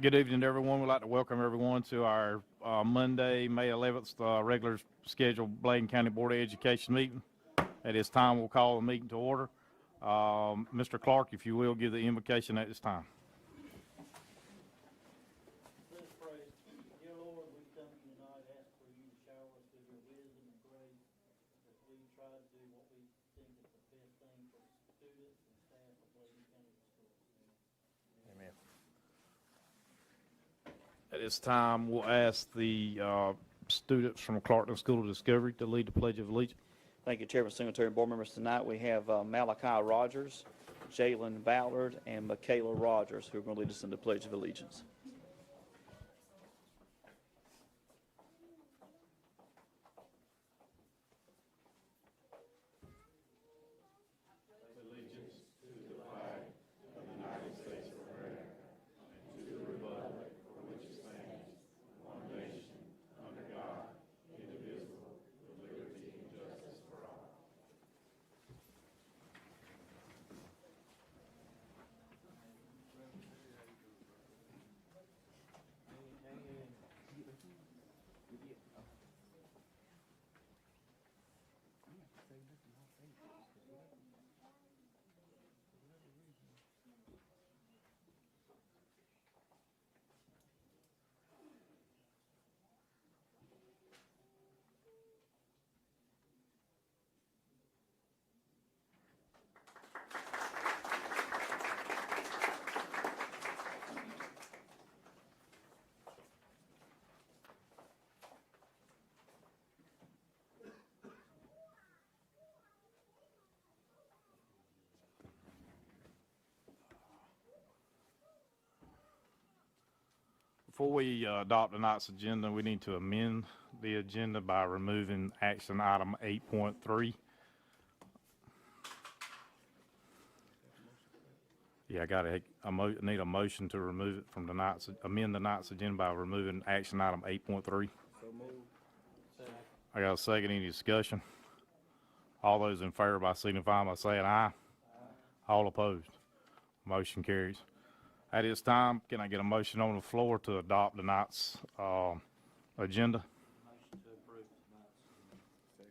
Good evening, everyone. We'd like to welcome everyone to our Monday, May 11th, regular scheduled Bladen County Board of Education meeting. At this time, we'll call the meeting to order. Mr. Clark, if you will, give the invocation at this time. Let us pray. Dear Lord, we come to you tonight, ask for you to shower us with your wisdom and grace as we try to do what we think is the best thing for students and staff of Bladen County Schools. Amen. At this time, we'll ask the students from Clarkton School of Discovery to lead the Pledge of Allegiance. Thank you, Chairman, Secretary, and board members. Tonight we have Malachi Rogers, Jalen Ballard, and Michaela Rogers, who are going to lead us in the Pledge of Allegiance. Before we adopt tonight's agenda, we need to amend the agenda by removing action item 8.3. Yeah, I need a motion to remove it from amend tonight's agenda by removing action item 8.3. I got a second. Any discussion? All those in favor by signifying by saying aye. All opposed. Motion carries. At this time, can I get a motion on the floor to adopt tonight's agenda? Motion to approve tonight's.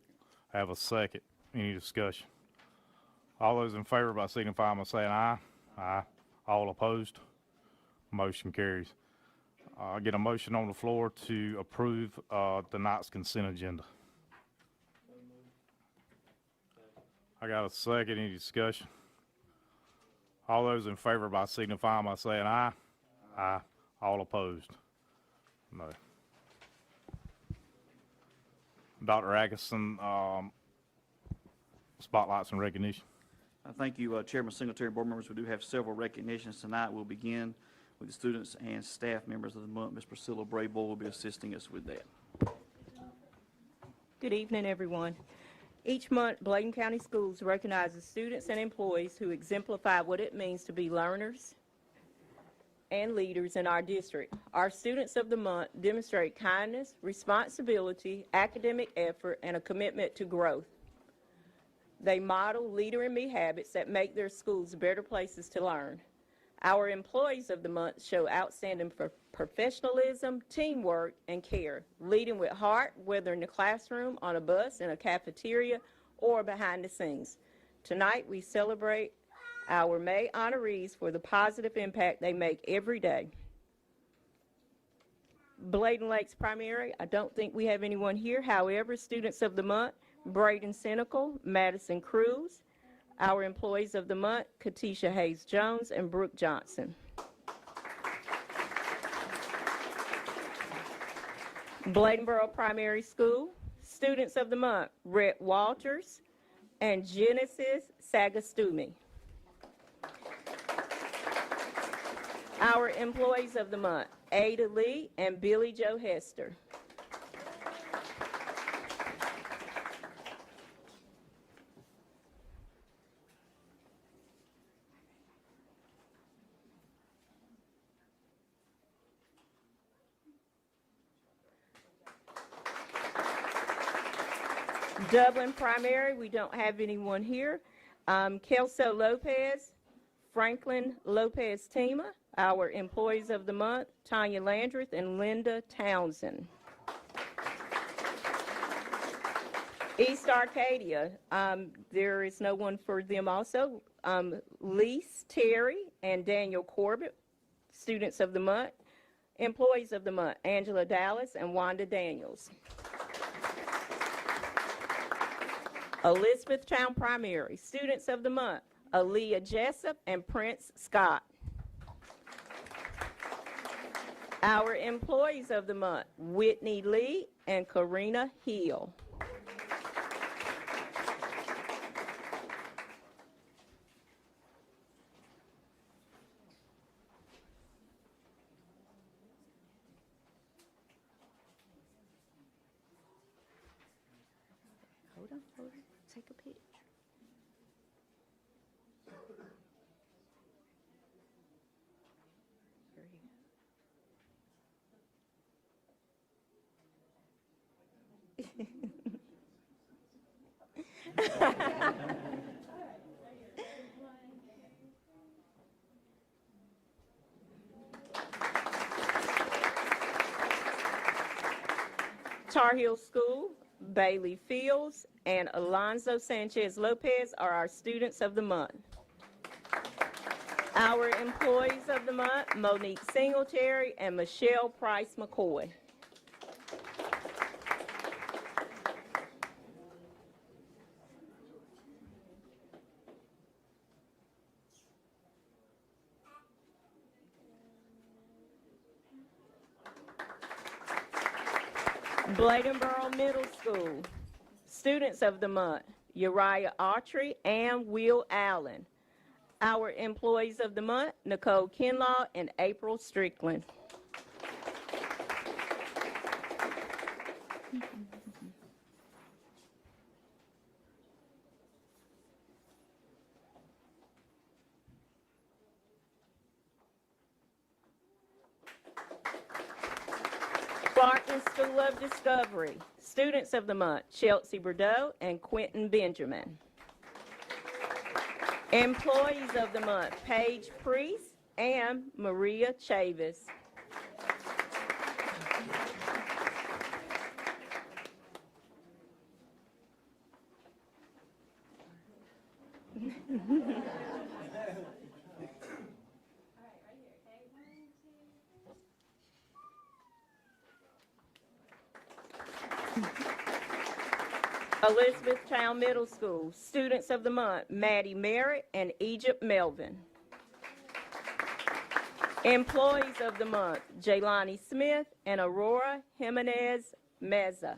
I have a second. Any discussion? All those in favor by signifying by saying aye. Aye. All opposed? Motion carries. I get a motion on the floor to approve tonight's consent agenda. I got a second. Any discussion? All those in favor by signifying by saying aye. Aye. All opposed? No. Dr. Atkinson, spotlights and recognition. Thank you, Chairman, Secretary, and board members. We do have several recognitions tonight. We'll begin with the students and staff members of the month. Ms. Priscilla Brayboy will be assisting us with that. Good evening, everyone. Each month, Bladen County Schools recognizes students and employees who exemplify what it means to be learners and leaders in our district. Our students of the month demonstrate kindness, responsibility, academic effort, and a commitment to growth. They model leader in me habits that make their schools better places to learn. Our employees of the month show outstanding professionalism, teamwork, and care, leading with heart, whether in the classroom, on a bus, in a cafeteria, or behind the scenes. Tonight, we celebrate our May honorees for the positive impact they make every day. Bladen Lakes Primary, I don't think we have anyone here. However, students of the month, Braden Senecal, Madison Cruz. Our employees of the month, Katisha Hayes-Jones and Brooke Johnson. Bladenboro Primary School, students of the month, Rhett Walters and Genesis Sagastumi. Our employees of the month, Ada Lee and Billy Joe Hester. Dublin Primary, we don't have anyone here. Kelso Lopez, Franklin Lopez Tima, Our Employees of the Month, Tanya Landreth and Linda Townsend. East Arcadia, there is no one for them also. Lise Terry and Daniel Corbett, Students of the Month. Employees of the Month, Angela Dallas and Wanda Daniels. Elizabethtown Primary, Students of the Month, Aaliyah Jessup and Prince Scott. Our Employees of the Month, Whitney Lee and Karina Hill. Hold on, take a picture. There you go. Tar Heel School, Bailey Fields, and Alonzo Sanchez Lopez are our Students of the Month. Our Employees of the Month, Monique Singletary and Michelle Price McCoy. Bladenboro Middle School, Students of the Month, Uriah Autry and Will Allen. Our Employees of the Month, Nicole Kinlaw and April Strickland. Clarkton School of Discovery, Students of the Month, Chelsea Bordeaux and Quentin Benjamin. Employees of the Month, Paige Priest and Maria Chavis. Elizabethtown Middle School, Students of the Month, Maddie Merritt and Egypt Melvin. Employees of the Month, Jaylani Smith and Aurora Jimenez Meza.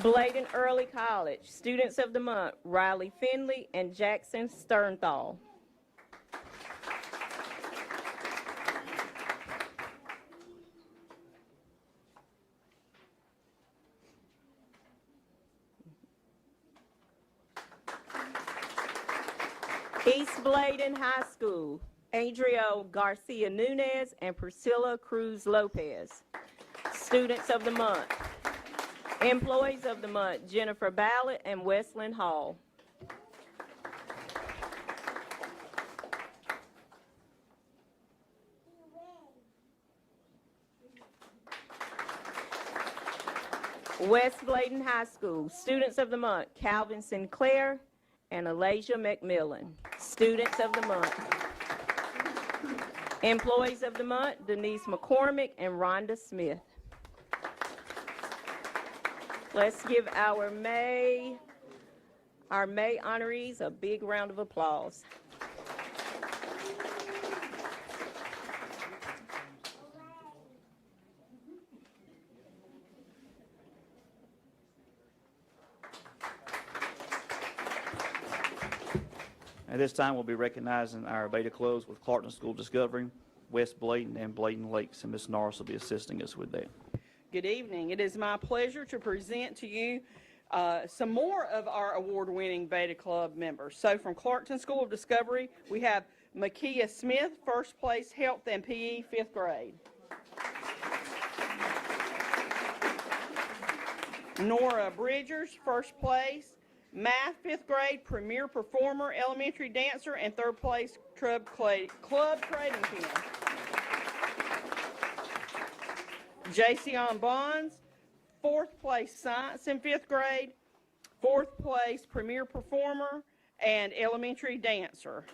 Bladen Early College, Students of the Month, Riley Finley and Jackson Sternthal. East Bladen High School, Adriel Garcia Nunez and Priscilla Cruz Lopez. Students of the Month. Employees of the Month, Jennifer Ballard and Westland Hall. West Bladen High School, Students of the Month, Calvin Sinclair and Alasia McMillan. Students of the Month. Employees of the Month, Denise McCormick and Rhonda Smith. Let's give our May honorees a big round of applause. At this time, we'll be recognizing our Beta Clubs with Clarkton School Discovery, West Bladen, and Bladen Lakes, and Ms. Norris will be assisting us with that. Good evening. It is my pleasure to present to you some more of our award-winning Beta Club members. So from Clarkton School of Discovery, we have Makia Smith, first place Health and PE, 5th grade. Nora Bridgers, first place. Math, fifth grade, premier performer, elementary dancer, and third place, club trading pin. Jason Bonds, fourth place, science in fifth grade, fourth place, premier performer, and elementary dancer.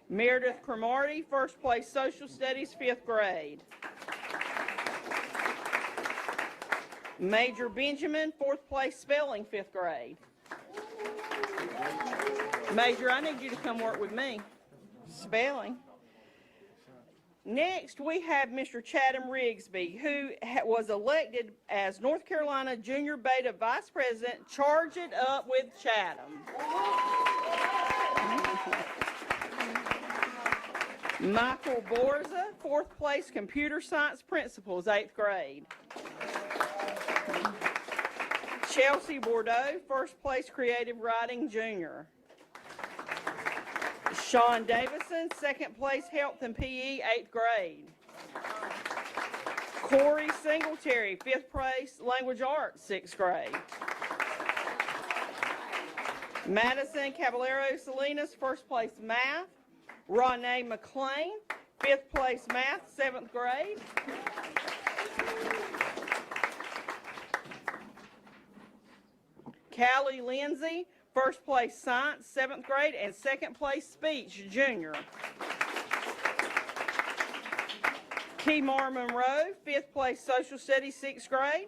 Meredith Cromartie, first place, social studies, fifth grade. Major Benjamin, fourth place, spelling, fifth grade. Major, I need you to come work with me. Spelling. Next, we have Mr. Chatham Rigsby, who was elected as North Carolina Junior Beta Vice President. Charge it up with Chatham. Michael Borza, fourth place, computer science principals, eighth grade. Chelsea Bordeaux, first place, creative writing, junior. Sean Davison, second place, health and PE, eighth grade. Corey Singletary, fifth place, language arts, sixth grade. Madison Caballero Salinas, first place, math. Ronee McLean, fifth place, math, seventh grade. Callie Lindsay, first place, science, seventh grade, and second place, speech, junior. Kemar Monroe, fifth place, social studies, sixth grade.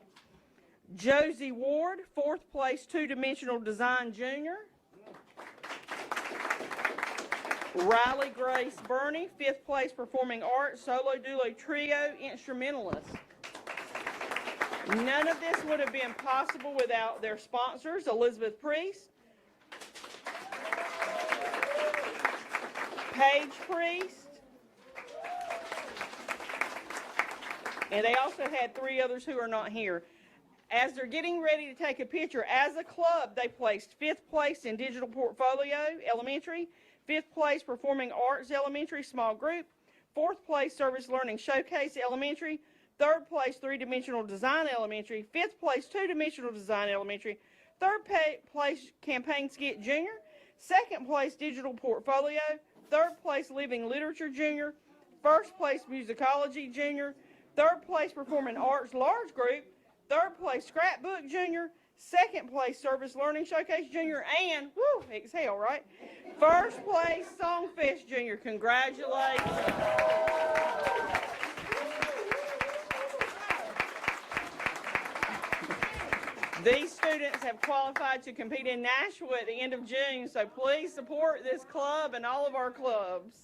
Josie Ward, fourth place, two-dimensional design, junior. Riley Grace Burney, fifth place, performing arts, solo duo trio, instrumentalist. None of this would have been possible without their sponsors, Elizabeth Priest, Paige Priest, and they also had three others who are not here. As they're getting ready to take a picture, as a club, they placed fifth place in digital portfolio, elementary, fifth place, performing arts, elementary, small group, fourth place, service learning showcase, elementary, third place, three-dimensional design, elementary, fifth place, two-dimensional design, elementary, third place, campaign skit, junior, second place, digital portfolio, third place, living literature, junior, first place, musicology, junior, third place, performing arts, large group, third place, scrapbook, junior, second place, service learning showcase, junior, and, woo, exhale, right? First place, Songfest, junior. Congratulations. These students have qualified to compete in Nashville at the end of June, so please support this club and all of our clubs.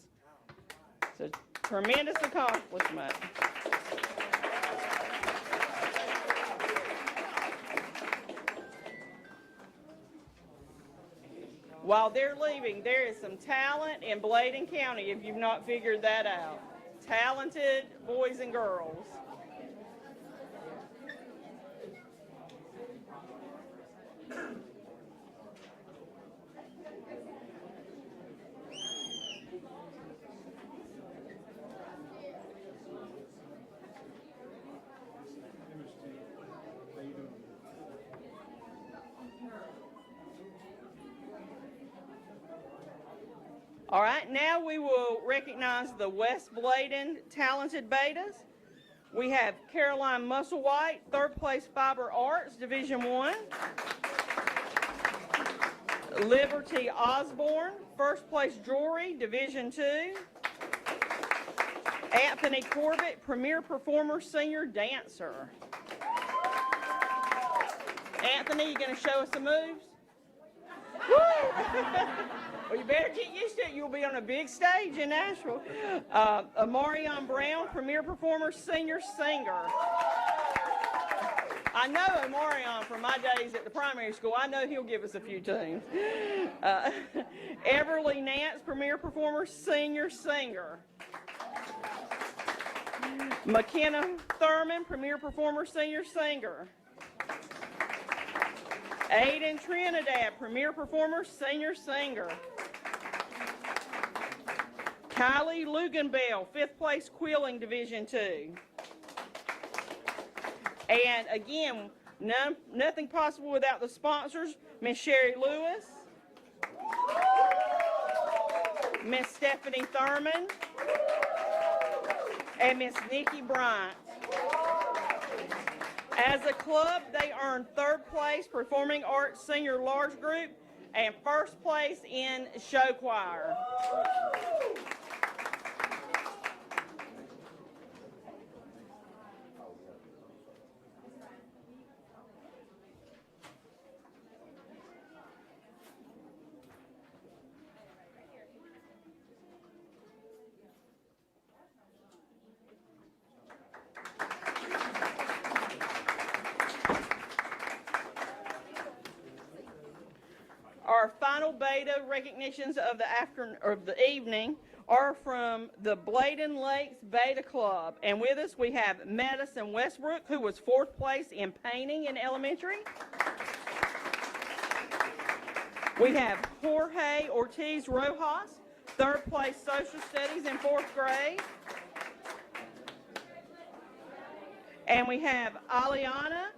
It's a tremendous accomplishment. While they're leaving, there is some talent in Bladen County, if you've not figured that out. Talented boys and girls. All right, now we will recognize the West Bladen talented betas. We have Caroline Musselwhite, third place, Fiber Arts, Division I. Liberty Osborne, first place, Jewelry, Division II. Anthony Corbett, Premier Performer, Senior Dancer. Anthony, you gonna show us some moves? Woo! Well, you better get used to it. You'll be on a big stage in Nashville. Amarion Brown, Premier Performer, Senior Singer. I know Amarion from my days at the primary school. I know he'll give us a few tunes. Everly Nance, Premier Performer, Senior Singer. McKenna Thurman, Premier Performer, Senior Singer. Aiden Trinidad, Premier Performer, Senior Singer. Kylie Luganbell, 5th place Quilling Division II. And again, nothing possible without the sponsors. Miss Sherry Lewis, Miss Stephanie Thurman, and Miss Nikki Bryant. As a club, they earned 3rd place Performing Arts Senior Large Group and 1st place in Show Choir. Our final beta recognitions of the evening are from the Bladen Lakes Beta Club. And with us, we have Madison Westbrook, who was 4th place in painting in elementary. We have Jorge Ortiz Rojas, 3rd place social studies in 4th grade. And we have Aliana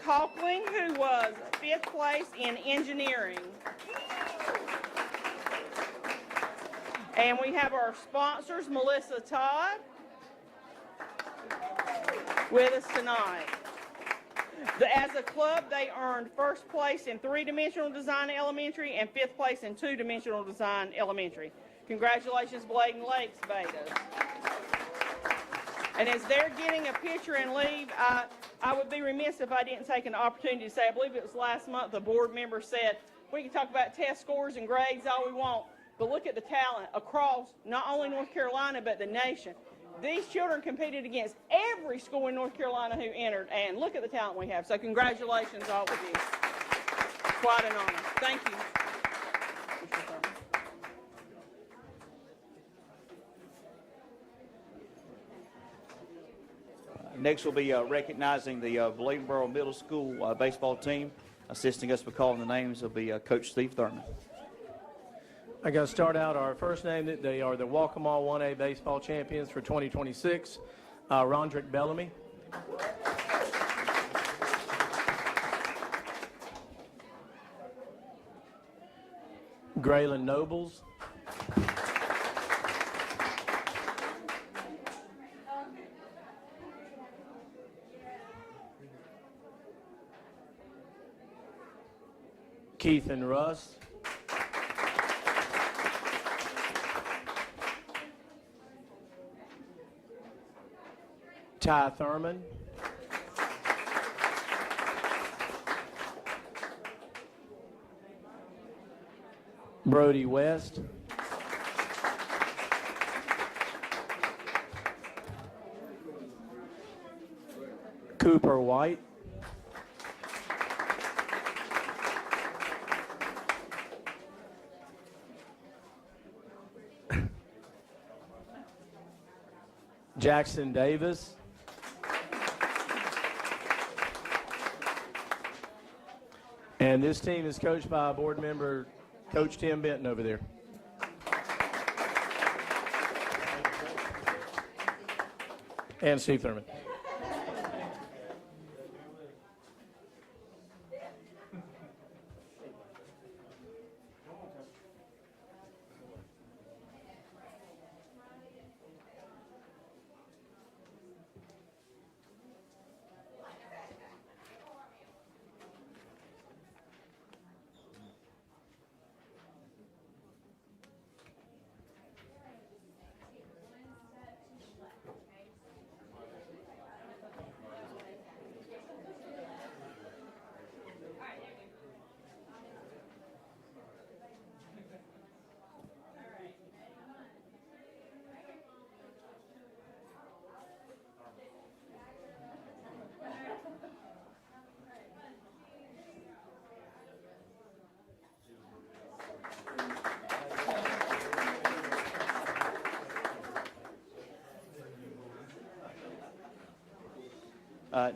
Coughlin, who was 5th place in engineering. And we have our sponsors, Melissa Todd, with us tonight. As a club, they earned 1st place in 3-dimensional design elementary and 5th place in 2-dimensional design elementary. Congratulations, Bladen Lakes Betas. And as they're getting a picture and leave, I would be remiss if I didn't take an opportunity to say, I believe it was last month, a board member said, we can talk about test scores and grades all we want, but look at the talent across not only North Carolina, but the nation. These children competed against every school in North Carolina who entered, and look at the talent we have. So congratulations, all of you. Quite an honor. Thank you. Next, we'll be recognizing the Bladenboro Middle School baseball team. Assisting us with calling the names will be Coach Steve Thurman. I'm going to start out our first name. They are the Waccamaw 1A baseball champions for 2026, Rondrick Bellamy. Graylin Nobles. Keith and Russ. Ty Thurman. Brody West. Cooper White. Jackson Davis. And this team is coached by a board member, Coach Tim Benton over there. And Steve Thurman.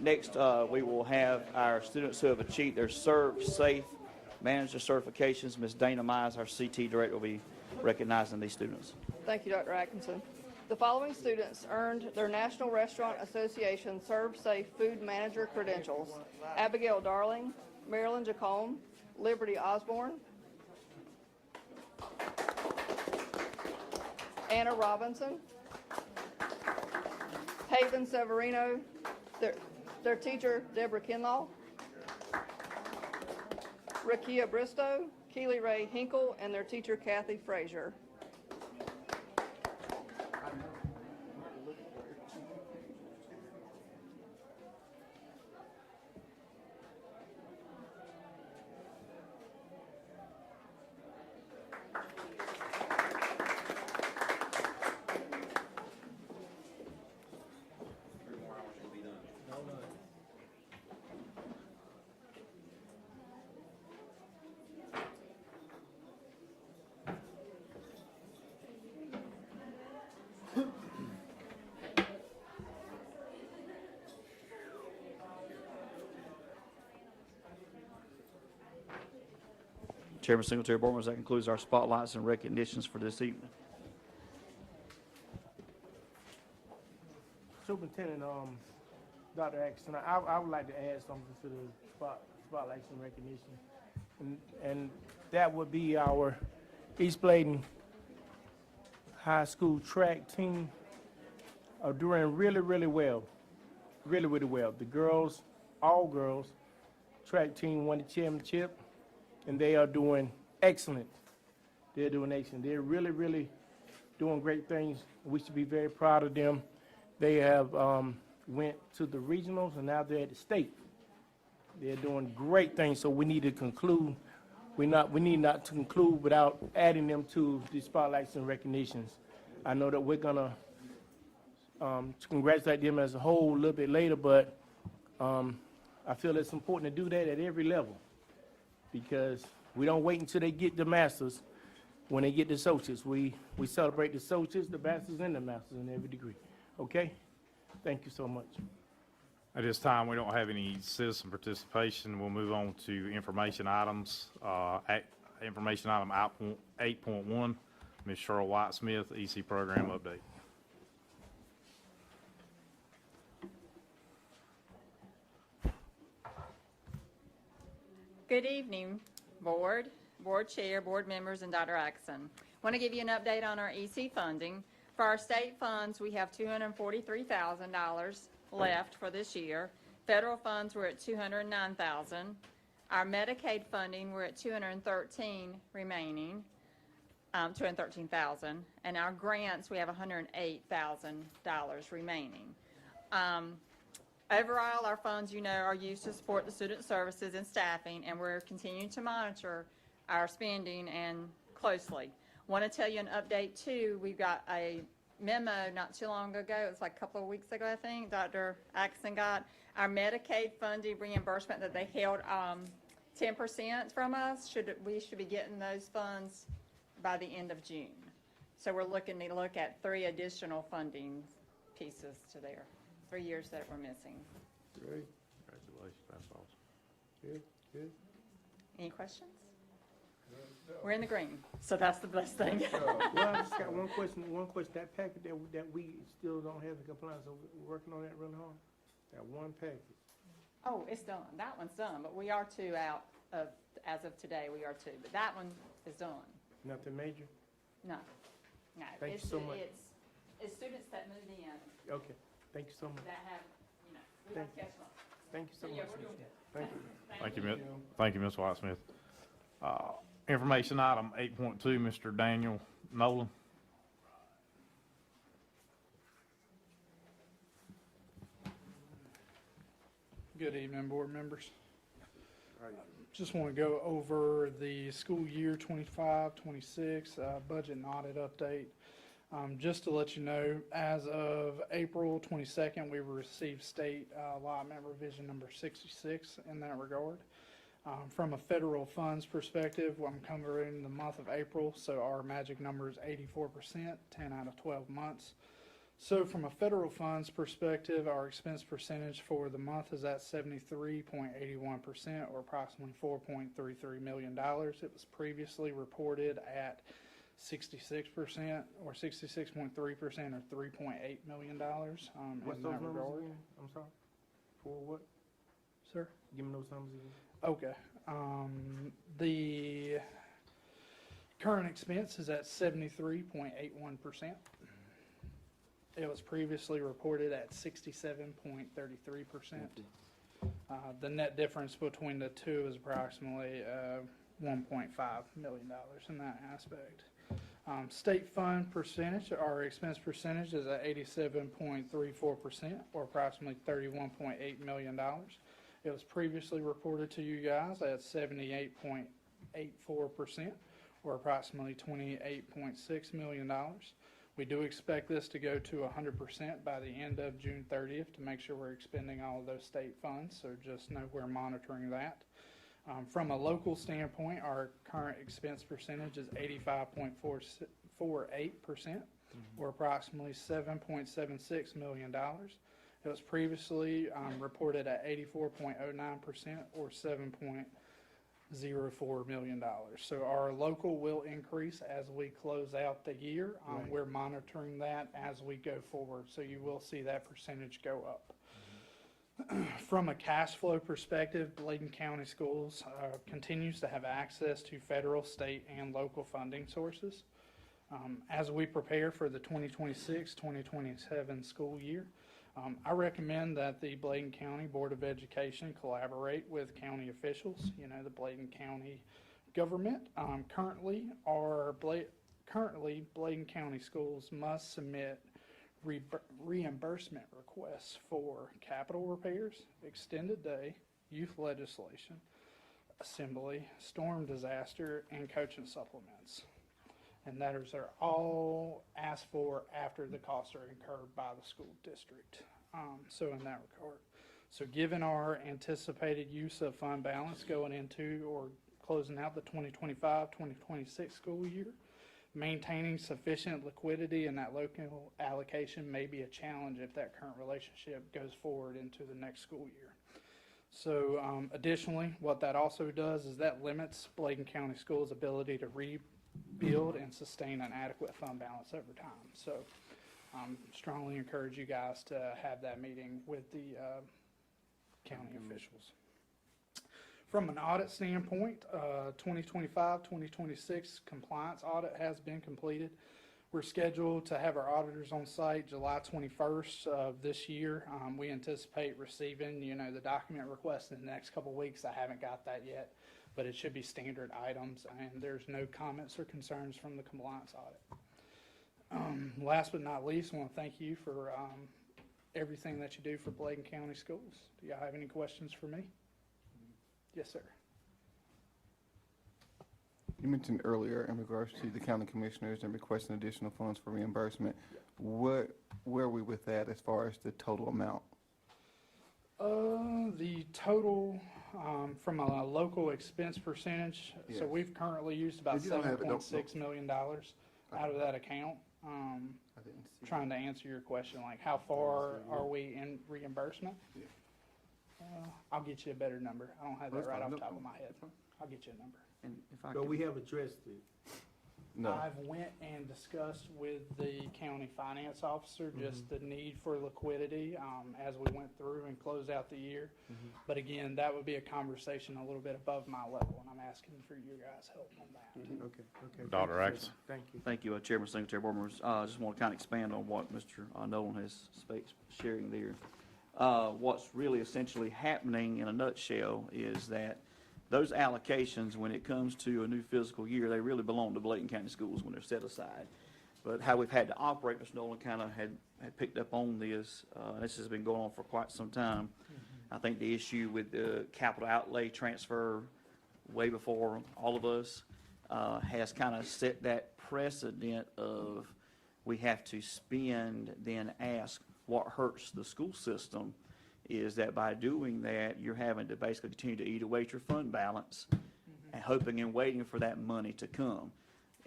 Next, we will have our students who have achieved their Serve Safe Manager Certifications, Ms. Dana Mize, our CT Director, will be recognizing these students. Thank you, Dr. Atkinson. The following students earned their National Restaurant Association Serve Safe Food Manager credentials: Abigail Darling, Marilyn Jacome, Liberty Osborne, Anna Robinson, Haven Severino, their teacher Deborah Kinlaw, Rakia Bristow, Keely Ray Hinkle, and their teacher Kathy Frazier. Chairman Singletary, board members, that concludes our spotlights and recognitions for this evening. Superintendent, Dr. Atkinson, I would like to add something to the spotlights and recognition. And that would be our East Bladen High School track team are doing really, really well. Really, really well. The girls, all girls, track team won the championship, and they are doing excellent. They're doing excellent. They're really, really doing great things. We should be very proud of them. They have went to the regionals, and now they're at the state. They're doing great things, so we need to conclude. We need not to conclude without adding them to the spotlights and recognitions. I know that we're gonna congratulate them as a whole a little bit later, but I feel it's important to do that at every level, because we don't wait until they get the masters. When they get the associates, we celebrate the associates, the masters, and the masters in every degree. Okay? Thank you so much. At this time, we don't have any citizen participation. We'll move on to information items. Information item 8.1, Ms. Cheryl White-Smith, EC Program Update. Good evening, Board Chair, Board members, and Dr. Atkinson. Want to give you an update on our EC funding. For our state funds, we have $243,000 left for this year. Federal funds, we're at $209,000. Our Medicaid funding, we're at $213 remaining, $213,000. And our grants, we have $108,000 remaining. Overall, our funds, are used to support the student services and staffing, and we're continuing to monitor our spending and closely. Want to tell you an update too. We got a memo not too long ago. It was like a couple of weeks ago, I think. Dr. Atkinson got our Medicaid funding reimbursement that they held 10% from us. We should be getting those funds by the end of June. So we're looking to look at 3 additional funding pieces to there. 3 years that we're missing. Great. Congratulations, that's awesome. Good, good. Any questions? We're in the green, so that's the best thing. Well, I just got one question. That packet that we still don't have in compliance, so we're working on that really hard. That one packet. Oh, it's done. That one's done, but we are 2 out of, as of today, we are 2. But that one is done. Nothing major? No. Thank you so much. It's students that move in Okay. Thank you so much. that have, we have to catch them up. Thank you so Yeah, much. we're doing good. Thank you. Thank you, Ms. White-Smith. Information item 8.2, Mr. Daniel Nolan. Good evening, board members. Just want to go over the school year 25-26 budget and audit update. Just to let you know, as of April 22nd, we received state allotment revision number 66 in that regard. From a federal funds perspective, I'm covering the month of April, so our magic number is 84%, 10 out of 12 months. So from a federal funds perspective, our expense percentage for the month is at 73.81%, or approximately $4.33 million. It was previously reported at 66%, or 66.3%, or $3.8 million. What's in those that numbers regard. again? I'm sorry. For what? Sir? Give me those numbers again. Okay. The current expense is at 73.81%. It was previously reported at 67.33%. The net difference between the two is approximately $1.5 million in that aspect. State fund percentage, our expense percentage is at 87.34%, or approximately $31.8 million. It was previously reported to you guys at 78.84%, or approximately $28.6 million. We do expect this to go to 100% by the end of June 30th to make sure we're expending all of those state funds, so just know we're monitoring that. From a local standpoint, our current expense percentage is 85.48%, or approximately $7.76 million. It was previously reported at 84.09%, or $7.04 million. So our local will increase as we close out the year. We're monitoring that as we go forward, so you will see that percentage go up. From a cash flow perspective, Bladen County Schools continues to have access to federal, state, and local funding sources. As we prepare for the 2026-2027 school year, I recommend that the Bladen County Board of Education collaborate with county officials, the Bladen County government. Currently, Bladen County Schools must submit reimbursement requests for capital repairs, extended day, youth legislation, assembly, storm disaster, and coaching supplements. And those are all asked for after the costs are incurred by the school district. So in that regard. So given our anticipated use of fund balance going into or closing out the 2025-2026 school year, maintaining sufficient liquidity in that local allocation may be a challenge if that current relationship goes forward into the next school year. So additionally, what that also does is that limits Bladen County Schools' ability to rebuild and sustain an adequate fund balance over time. So strongly encourage you guys to have that meeting with the county officials. From an audit standpoint, 2025-2026 compliance audit has been completed. We're scheduled to have our auditors on site July 21st of this year. We anticipate receiving, the document request in the next couple of weeks. I haven't got that yet, but it should be standard items, and there's no comments or concerns from the compliance audit. Last but not least, I want to thank you for everything that you do for Bladen County Schools. Do y'all have any questions for me? Yes, sir. You mentioned earlier in regards to the county commissioners and requesting additional funds for reimbursement. Where are we with that as far as the total amount? The total from a local expense percentage, Yes. so we've currently used about If you don't have it, don't- $7.6 million out of that account. I didn't see. Trying to answer your question, like how far are we in reimbursement? Yeah. I'll get you a better number. I don't have that That's right fine. off the No, top of no, my head. that's fine. I'll get you a number. And if I But could, we have addressed it. No. I've went and discussed with the county finance officer just the need for liquidity as we went through and closed out the year. But again, that would be a conversation a little bit above my level, and I'm asking for your guys' help on that. Okay. Dr. Axe. Thank you. thank you, Chairman, Secretary, Board members. Just want to kind of expand on what Mr. Nolan has sharing there. What's really essentially happening in a nutshell is that those allocations, when it comes to a new fiscal year, they really belong to Bladen County Schools when they're set aside. But how we've had to operate, Mr. Nolan kind of had picked up on this. This has been going on for quite some time. I think the issue with the capital outlay transfer way before all of us has kind of set that precedent of we have to spend, then ask what hurts the school system is that by doing that, you're having to basically continue to eat away at your fund balance and hoping and waiting for that money to come.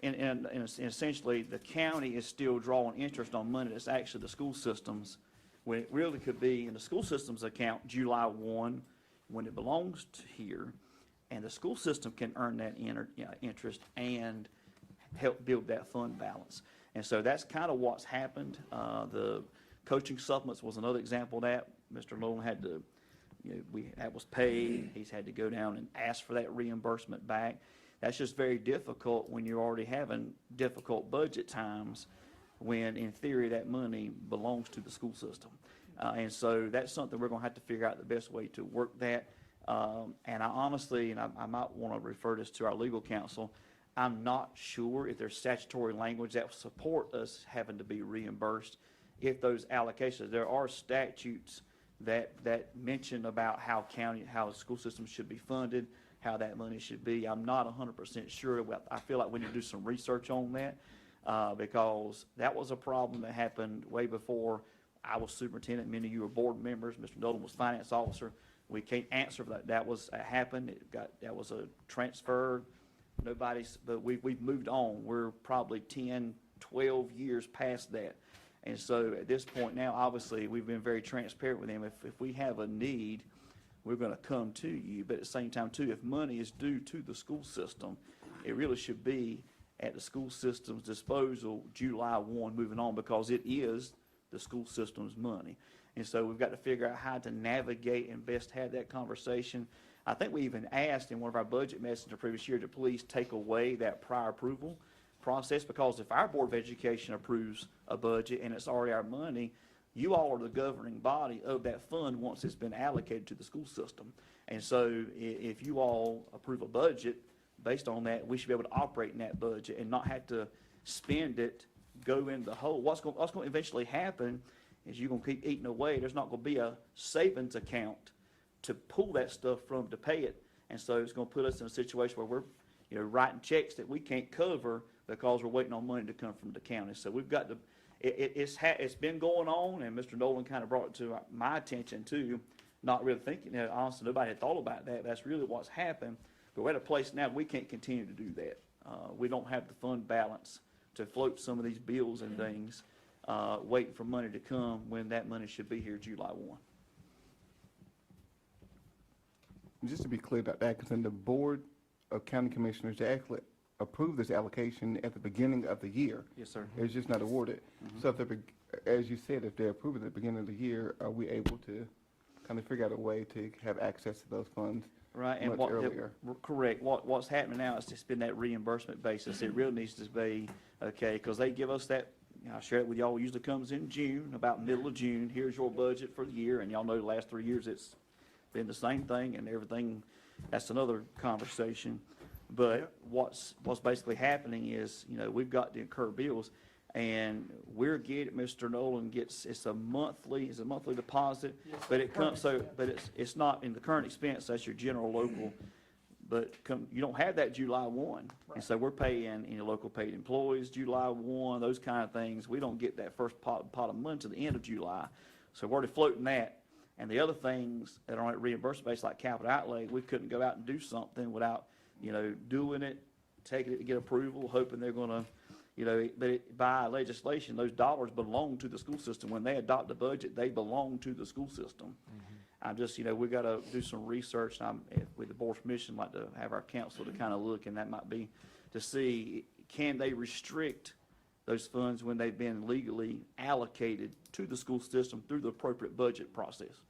and essentially, the county is still drawing interest on money that's actually the school systems, when it really could be in the school system's account July 1, when it belongs to here, and the school system can earn that interest and help build that fund balance. And so that's kind of what's happened. The coaching supplements was another example of that. Mr. Nolan had to, that was paid. He's had to go down and ask for that reimbursement back. That's just very difficult when you're already having difficult budget times, when in theory that money belongs to the school system. And so that's something we're going to have to figure out the best way to work that. And I honestly, and I might want to refer this to our legal counsel, I'm not sure if there's statutory language that will support us having to be reimbursed if those allocations. There are statutes that mention about how school systems should be funded, how that money should be. I'm not 100% sure. I feel like we need to do some research on that because that was a problem that happened way before I was superintendent. Many of you were board members. Mr. Nolan was finance officer. We can't answer for that. That was happened. That was a transfer. But we've moved on. We're probably 10, 12 years past that. And so at this point now, obviously, we've been very transparent with them. If we have a need, we're going to come to you. But at the same time, too, if money is due to the school system, it really should be at the school system's disposal July 1 moving on, because it is the school system's money. And so we've got to figure out how to navigate and best have that conversation. I think we even asked in one of our budget messages the previous year to please take away that prior approval process, because if our Board of Education approves a budget and it's already our money, you all are the governing body of that fund once it's been allocated to the school system. And so if you all approve a budget based on that, we should be able to operate in that budget and not have to spend it, go in the hole. What's going to eventually happen is you're going to keep eating away. There's not going to be a savings account to pull that stuff from to pay it. And so it's going to put us in a situation where we're writing checks that we can't cover because we're waiting on money to come from the county. So we've got to, it's been going on, and Mr. Nolan kind of brought it to my attention too, not really thinking, honestly, nobody had thought about that. That's really what's happened. But we're at a place now we can't continue to do that. We don't have the fund balance to float some of these bills and things, waiting for money to come when that money should be here July 1. Just to be clear, Dr. Atkinson, the Board of County Commissioners, they actually approved this allocation at the beginning of the year. Yes, sir. It's just not awarded. So if as you said, if they approve it at the beginning of the year, are we able to kind of figure out a way to have access to those funds Right, and much earlier? Correct. What's happening now is just been that reimbursement basis. It really needs to be, okay, because they give us that, I'll share it with y'all, usually comes in June, about middle of June. Here's your budget for the year, and y'all know the last 3 years it's been the same thing and everything. That's another conversation. But what's basically happening is, we've got to incur bills, and Mr. Nolan gets, it's a monthly deposit, but it comes, but it's not in the current expense, that's your general local, but you don't have that July 1. And so we're paying, local paid employees, July 1, those kind of things. We don't get that first pot of money to the end of July. So we're already floating that. And the other things that are on that reimbursement base, like capital outlay, we couldn't go out and do something without, doing it, taking it to get approval, hoping they're going to, but by legislation, those dollars belong to the school system. When they adopt the budget, they belong to the school system. I'm just, we got to do some research, and with the board's permission, like to have our council to kind of look, and that might be to see, can they restrict those funds when they've been legally allocated to the school system through the appropriate budget process?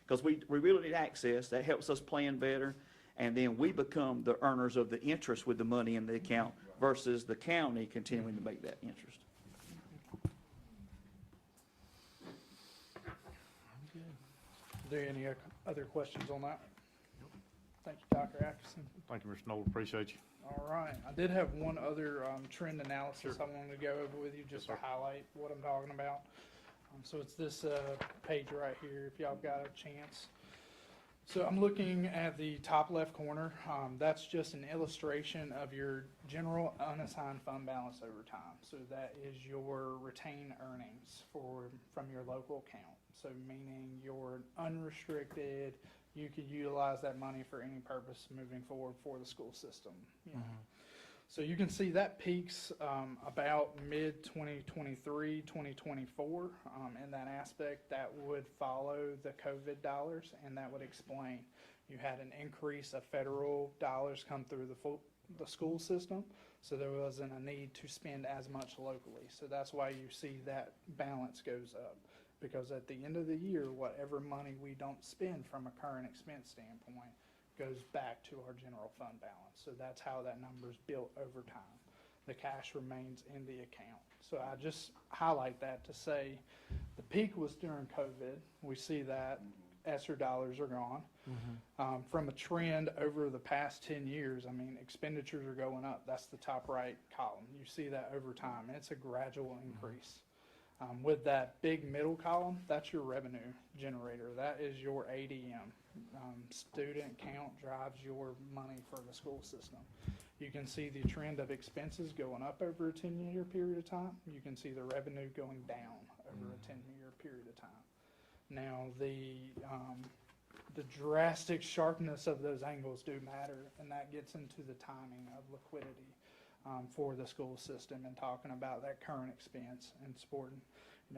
Because we really need access. That helps us plan better, and then we become the earners of the interest with the money in the account versus the county continuing to make that interest. Are there any other questions on that? Thank you, Dr. Atkinson. Thank you, Mr. Nolan, appreciate you. All right, I did have one other trend analysis I wanted to go over with you just to highlight what I'm talking about. So it's this page right here, if y'all got a chance. So I'm looking at the top left corner. That's just an illustration of your general unassigned fund balance over time. So that is your retained earnings from your local account. So meaning you're unrestricted, you could utilize that money for any purpose moving forward for the school system. So you can see that peaks about mid-2023, 2024. In that aspect, that would follow the COVID dollars, and that would explain. You had an increase of federal dollars come through the school system, so there wasn't a need to spend as much locally. So that's why you see that balance goes up. Because at the end of the year, whatever money we don't spend from a current expense standpoint goes back to our general fund balance. So that's how that number's built over time. The cash remains in the account. So I just highlight that to say the peak was during COVID. We see that ESSER dollars are gone. From a trend over the past 10 years, I mean, expenditures are going up. That's the top right column. You see that over time, and it's a gradual increase. With that big middle column, that's your revenue generator. That is your ADM. Student count drives your money for the school system. You can see the trend of expenses going up over a 10-year period of time. You can see the revenue going down over a 10-year period of time. Now, the drastic sharpness of those angles do matter, and that gets into the timing of liquidity for the school system and talking about that current expense and supporting,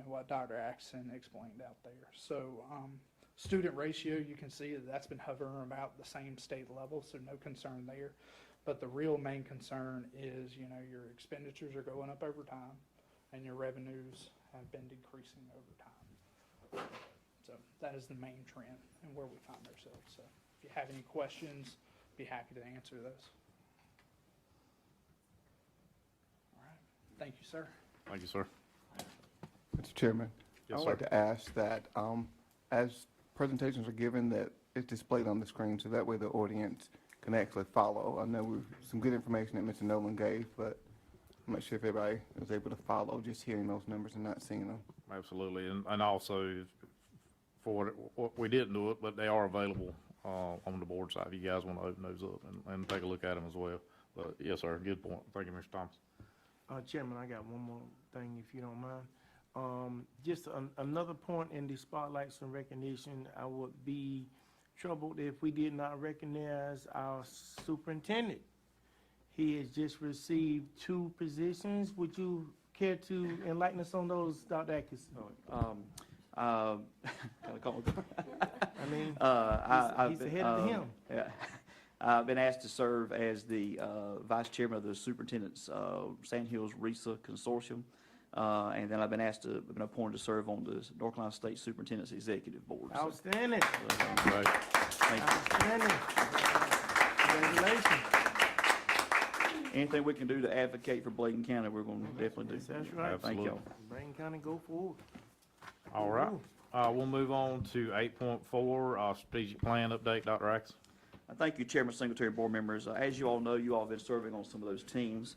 what Dr. Axon explained out there. So student ratio, you can see that's been hovering about the same state level, so no concern there. But the real main concern is, your expenditures are going up over time and your revenues have been decreasing over time. So that is the main trend and where we find ourselves. So if you have any questions, be happy to answer those. All right. Thank you, sir. Thank you, sir. Mr. Chairman, Yes, I'd like sir. to ask that as presentations are given, that it's displayed on the screen so that way the audience can actually follow. I know some good information that Mr. Nolan gave, but I'm not sure if everybody was able to follow just hearing those numbers and not seeing them. Absolutely, and also for what we didn't do it, but they are available on the board side. If you guys want to open those up and take a look at them as well. But yes, sir, good point. Thank you, Mr. Thomas. Chairman, I got one more thing, if you don't mind. Just another point in the spotlights and recognition, I would be troubled if we did not recognize our superintendent. He has just received 2 positions. Would you care to enlighten us on those, Dr. Atkins? Kinda call it- I mean, I've he's ahead of him. Yeah. I've been asked to serve as the vice chairman of the superintendent's Sandhills RISA Consortium. And then I've been appointed to serve on the North Carolina State Superintendent's Executive Board. So, Outstanding. Right. thank you. Outstanding. Congratulations. Anything we can do to advocate for Bladen County, we're going to definitely do. That's right. Thank y'all. Bladen County, go forward. All right. We'll move on to 8.4, strategic plan update, Dr. Axe. Thank you, Chairman, Singletary, board members. As you all know, you all have been serving on some of those teams.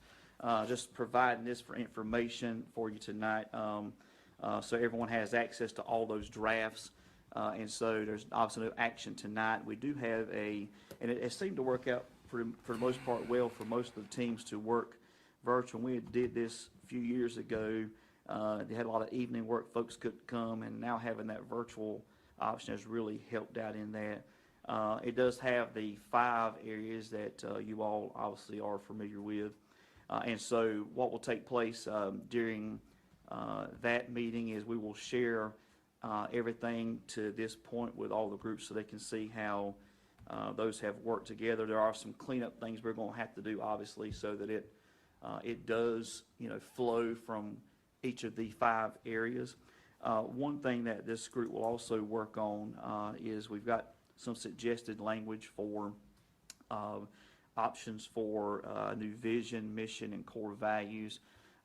Just providing this for information for you tonight, so everyone has access to all those drafts. And so there's obviously no action tonight. We do have and it seemed to work out for the most part well for most of the teams to work virtual. We did this a few years ago. They had a lot of evening work, folks couldn't come, and now having that virtual option has really helped out in that. It does have the 5 areas that you all obviously are familiar with. And so what will take place during that meeting is we will share everything to this point with all the groups so they can see how those have worked together. There are some cleanup things we're going to have to do, obviously, so that it does, flow from each of the 5 areas. One thing that this group will also work on is we've got some suggested language for options for new vision, mission, and core values.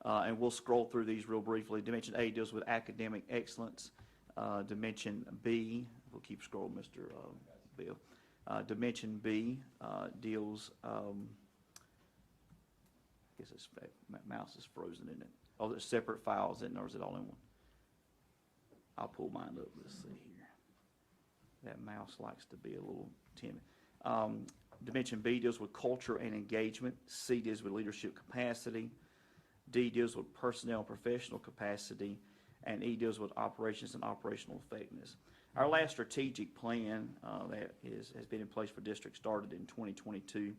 And we'll scroll through these real briefly. Dimension A deals with academic excellence. Dimension B, we'll keep scrolling, Mr. Bill. Dimension B deals, I guess my mouse is frozen, isn't it? Oh, there's separate files, isn't there, or is it all in one? I'll pull mine up. Let's see here. That mouse likes to be a little timid. Dimension B deals with culture and engagement. C deals with leadership capacity. D deals with personnel and professional capacity. And E deals with operations and operational effectiveness. Our last strategic plan that has been in place for districts started in 2022.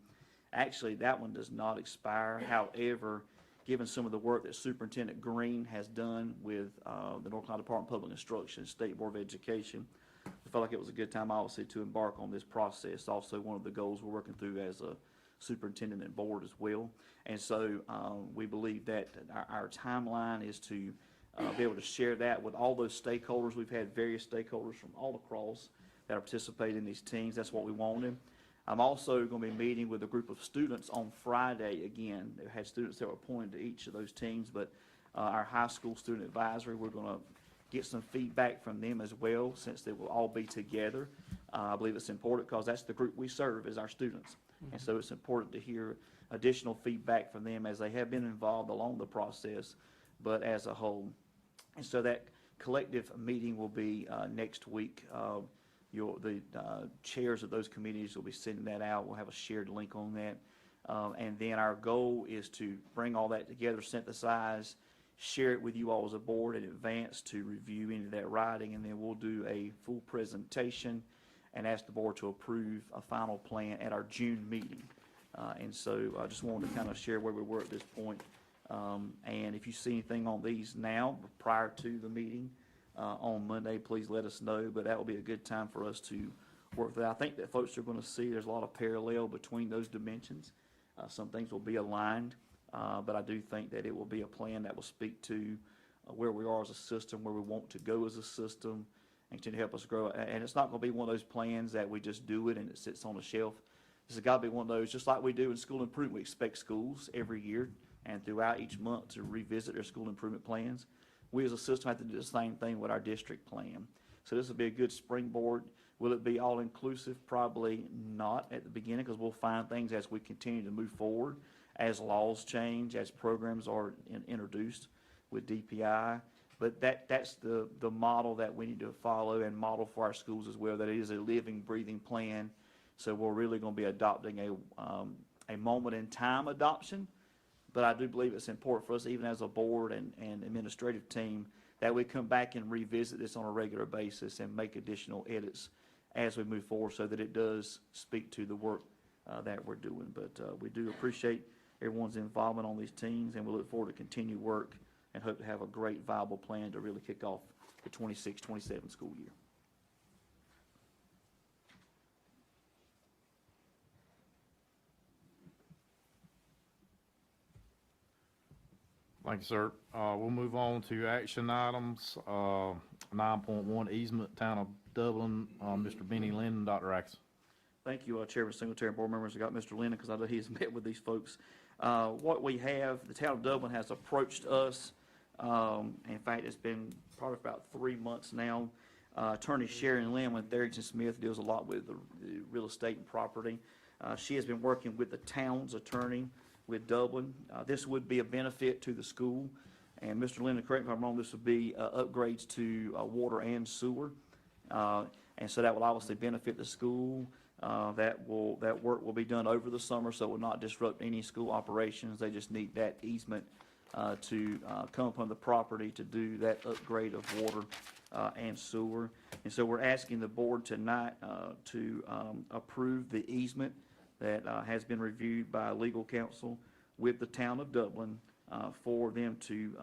Actually, that one does not expire. However, given some of the work that Superintendent Green has done with the North Carolina Department of Public Instruction, State Board of Education, I felt like it was a good time, obviously, to embark on this process. Also, one of the goals we're working through as a superintendent and board as well. And so we believe that our timeline is to be able to share that with all those stakeholders. We've had various stakeholders from all across that are participating in these teams. That's what we wanted. I'm also going to be meeting with a group of students on Friday again. They had students that were appointed to each of those teams, but our high school student advisory, we're going to get some feedback from them as well, since they will all be together. I believe it's important because that's the group we serve, is our students. And so it's important to hear additional feedback from them as they have been involved along the process, but as a whole. And so that collective meeting will be next week. The chairs of those committees will be sending that out. We'll have a shared link on that. And then our goal is to bring all that together, synthesize, share it with you all as a board in advance to review any of that writing, and then we'll do a full presentation and ask the board to approve a final plan at our June meeting. And so I just wanted to kind of share where we were at this point. And if you see anything on these now, prior to the meeting on Monday, please let us know. But that will be a good time for us to work that. I think that folks are going to see there's a lot of parallel between those dimensions. Some things will be aligned, but I do think that it will be a plan that will speak to where we are as a system, where we want to go as a system, and to help us grow. And it's not going to be one of those plans that we just do it and it sits on a shelf. This has got to be one of those, just like we do in school improvement. We expect schools every year and throughout each month to revisit their school improvement plans. We as a system have to do the same thing with our district plan. So this will be a good springboard. Will it be all-inclusive? Probably not at the beginning, because we'll find things as we continue to move forward, as laws change, as programs are introduced with DPI. But that's the model that we need to follow and model for our schools as well, that it is a living, breathing plan. So we're really going to be adopting a moment-in-time adoption. But I do believe it's important for us, even as a board and administrative team, that we come back and revisit this on a regular basis and make additional edits as we move forward, so that it does speak to the work that we're doing. But we do appreciate everyone's involvement on these teams, and we look forward to continued work and hope to have a great, viable plan to really kick off the 26-27 school year. Thank you, sir. We'll move on to action items. 9.1 easement, Town of Dublin, Mr. Benny Linden, Dr. Axe. Thank you, Chairman Singletary and board members. I got Mr. Lennon because I know he's met with these folks. What we have, the Town of Dublin has approached us. In fact, it's been probably about 3 months now. Attorney Sharon Lynn with Therrington Smith deals a lot with the real estate and property. She has been working with the town's attorney with Dublin. This would be a benefit to the school. And Mr. Lennon, correct me if I'm wrong, this would be upgrades to water and sewer. And so that will obviously benefit the school. That work will be done over the summer, so it will not disrupt any school operations. They just need that easement to come upon the property to do that upgrade of water and sewer. And so we're asking the board tonight to approve the easement that has been reviewed by legal counsel with the Town of Dublin for them to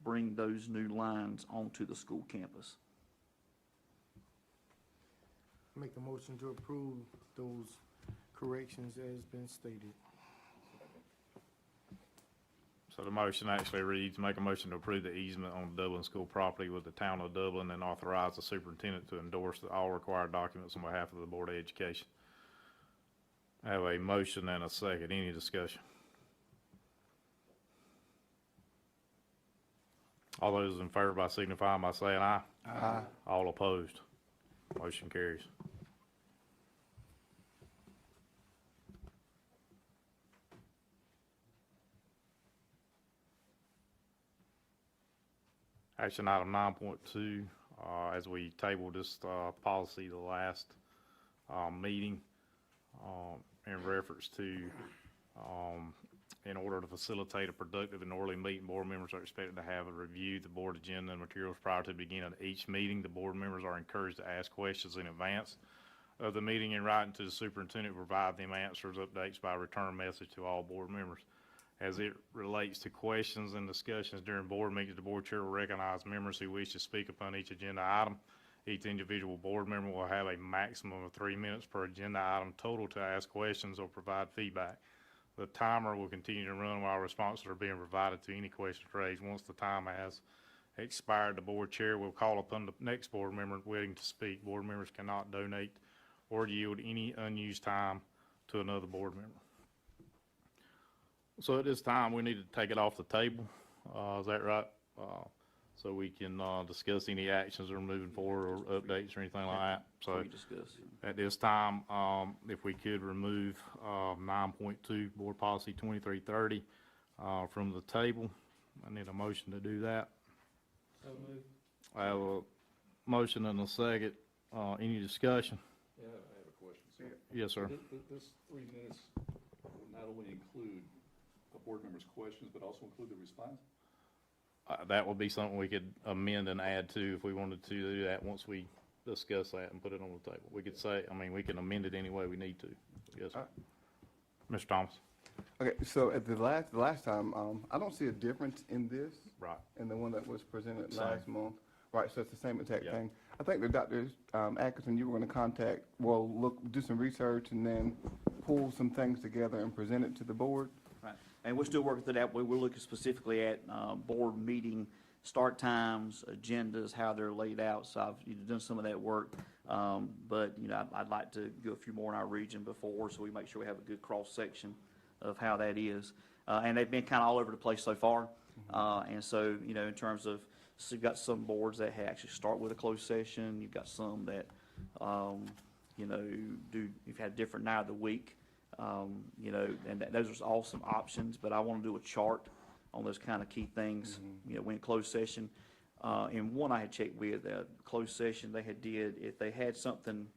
bring those new lines onto the school campus. Make a motion to approve those corrections as been stated. So the motion actually reads, make a motion to approve the easement on Dublin school property with the Town of Dublin and authorize the superintendent to endorse all required documents on behalf of the Board of Education. I have a motion and a second. Any discussion? All those in favor by signifying by saying aye. Aye. All opposed. Motion carries. Action item 9.2, as we tabled this policy the last meeting in reference to in order to facilitate a productive and orderly meeting, board members are expected to have a review the board agenda and materials prior to the beginning of each meeting. The board members are encouraged to ask questions in advance of the meeting in writing to the superintendent, provide them answers, updates by return message to all board members. As it relates to questions and discussions during board meetings, the board chair will recognize members who wish to speak upon each agenda item. Each individual board member will have a maximum of 3 minutes per agenda item total to ask questions or provide feedback. The timer will continue to run while responses are being provided to any questions raised. Once the time has expired, the board chair will call upon the next board member waiting to speak. Board members cannot donate or yield any unused time to another board member. So at this time, we need to take it off the table. Is that right? So we can discuss any actions that are moving forward or updates or anything like that. So We discuss. at this time, if we could remove 9.2, Board Policy 2330, from the table. I need a motion to do that. So moved. I have a motion and a second. Any discussion? Yeah, I have a question. So Yes, sir. this 3 minutes will not only include a board member's questions, but also include the response? That would be something we could amend and add to if we wanted to do that once we discuss that and put it on the table. We could say, I mean, we can amend it any way we need to. Yes, sir. Mr. Thomas? Okay, so at the last time, I don't see a difference in this Right. and the one that was presented Same. last month. Right, so it's the same exact Yeah. thing. I think that Dr. Atkinson, you were gonna contact, do some research and then pull some things together and present it to the board. Right, and we're still working through that. We're looking specifically at board meeting start times, agendas, how they're laid out. So I've done some of that work. But, I'd like to do a few more in our region before, so we make sure we have a good cross-section of how that is. And they've been kind of all over the place so far. And so, in terms of, so you've got some boards that actually start with a closed session. You've got some that, you've had a different night of the week. And those are all some options, but I want to do a chart on those kind of key things, when closed session. And one I had checked with, closed session, they did, if they had something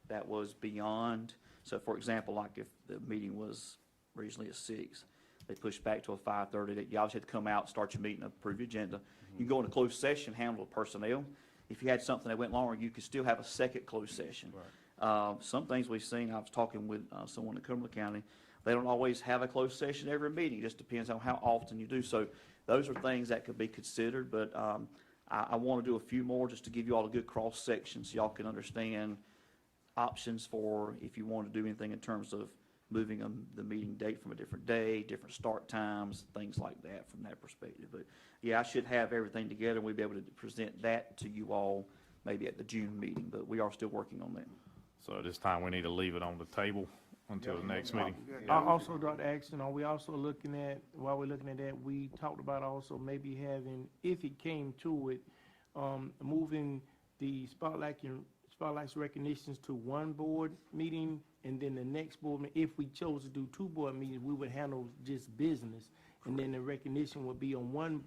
that was beyond, so for example, like if the meeting was originally at 6, they pushed back to a 5:30, that you always had to come out, start your meeting, approve your agenda. You can go into closed session, handle personnel. If you had something that went longer, you could still have a second closed session. Some things we've seen, I was talking with someone in Cumberland County, they don't always have a closed session every meeting. It just depends on how often you do. So those are things that could be considered, but I want to do a few more just to give you all a good cross-section so y'all can understand options for if you want to do anything in terms of moving the meeting date from a different day, different start times, things like that from that perspective. But yeah, I should have everything together and we'll be able to present that to you all maybe at the June meeting, but we are still working on that. So at this time, we need to leave it on the table until the next meeting. Also, Dr. Atkinson, are we also looking at, while we're looking at that, we talked about also maybe having, if it came to it, moving the spotlights recognitions to one board meeting, and then the next board meeting, if we chose to do 2 board meetings, we would handle just business. And then the recognition would be on one,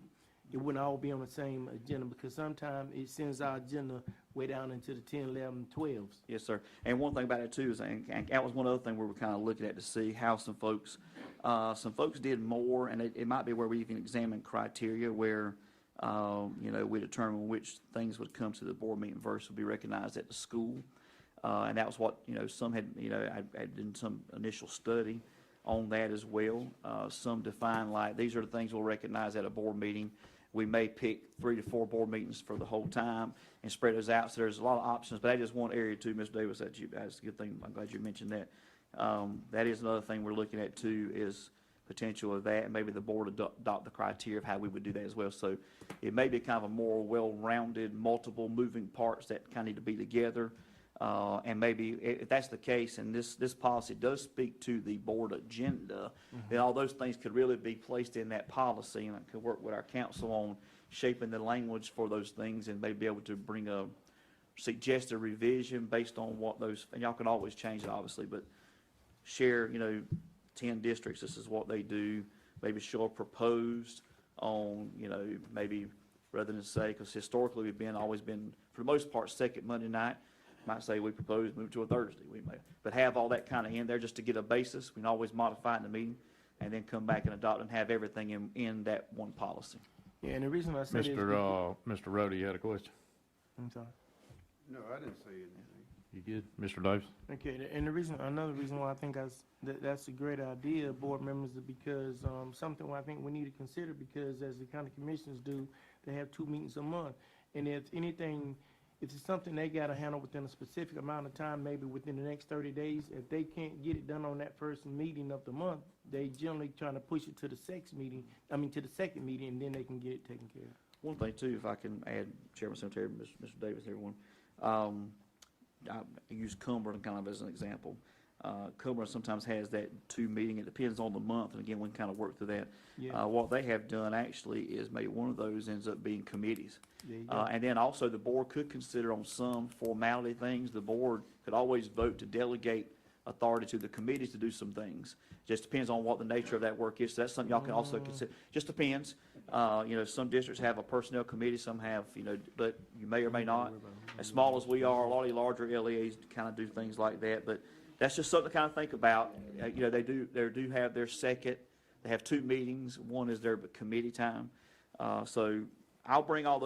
it wouldn't all be on the same agenda, because sometimes it sends our agenda way down into the 10, 11, 12s. Yes, sir. And one thing about it too is, and that was one other thing we were kind of looking at to see how some folks did more, and it might be where we even examine criteria where, we determine which things would come to the board meeting versus would be recognized at the school. And that was what, some had, I done some initial study on that as well. Some define like, these are the things we'll recognize at a board meeting. We may pick 3 to 4 board meetings for the whole time and spread those out. So there's a lot of options, but that is one area too, Ms. Davis, that's a good thing. I'm glad you mentioned that. That is another thing we're looking at too, is potential of that, and maybe the board adopt the criteria of how we would do that as well. So it may be kind of a more well-rounded, multiple moving parts that kind of need to be together. And maybe if that's the case, and this policy does speak to the board agenda, then all those things could really be placed in that policy, and I could work with our council on shaping the language for those things, and maybe be able to bring a suggested revision based on what those, and y'all can always change it obviously, but share, 10 districts, this is what they do, maybe show a proposed on, maybe rather than say, because historically we've always been, for the most part, second Monday night. Might say we propose move to a Thursday, we may, but have all that kind of in there just to get a basis. We can always modify it in the meeting and then come back and adopt and have everything in that one policy. Yeah, and the reason I say this. Mr. Rhodey, you had a question? I'm sorry. No, I didn't say anything. You good? Mr. Davis? Okay, and the reason, another reason why I think that's a great idea, board members, is because, something I think we need to consider, because as the county commissioners do, they have 2 meetings a month. And if anything, if it's something they gotta handle within a specific amount of time, maybe within the next 30 days, if they can't get it done on that first meeting of the month, they generally trying to push it to the second meeting, and then they can get it taken care of. One thing too, if I can add, Chairman Secretary, Mr. Davis, everyone, I use Cumberland kind of as an example. Cumberland sometimes has that 2 meeting, it depends on the month, and again, we can kind of work through that. Yeah. What they have done actually is maybe one of those ends up being committees. There you go. And then also the board could consider on some formality things, the board could always vote to delegate authority to the committees to do some things. Just depends on what the nature of that work is, so that's something y'all can also consider, just depends. Some districts have a personnel committee, some have, but you may or may not. As small as we are, a lot of the larger LEAs kind of do things like that, but that's just something to kind of think about. They do have their second, they have 2 meetings, one is their committee time. So I'll bring all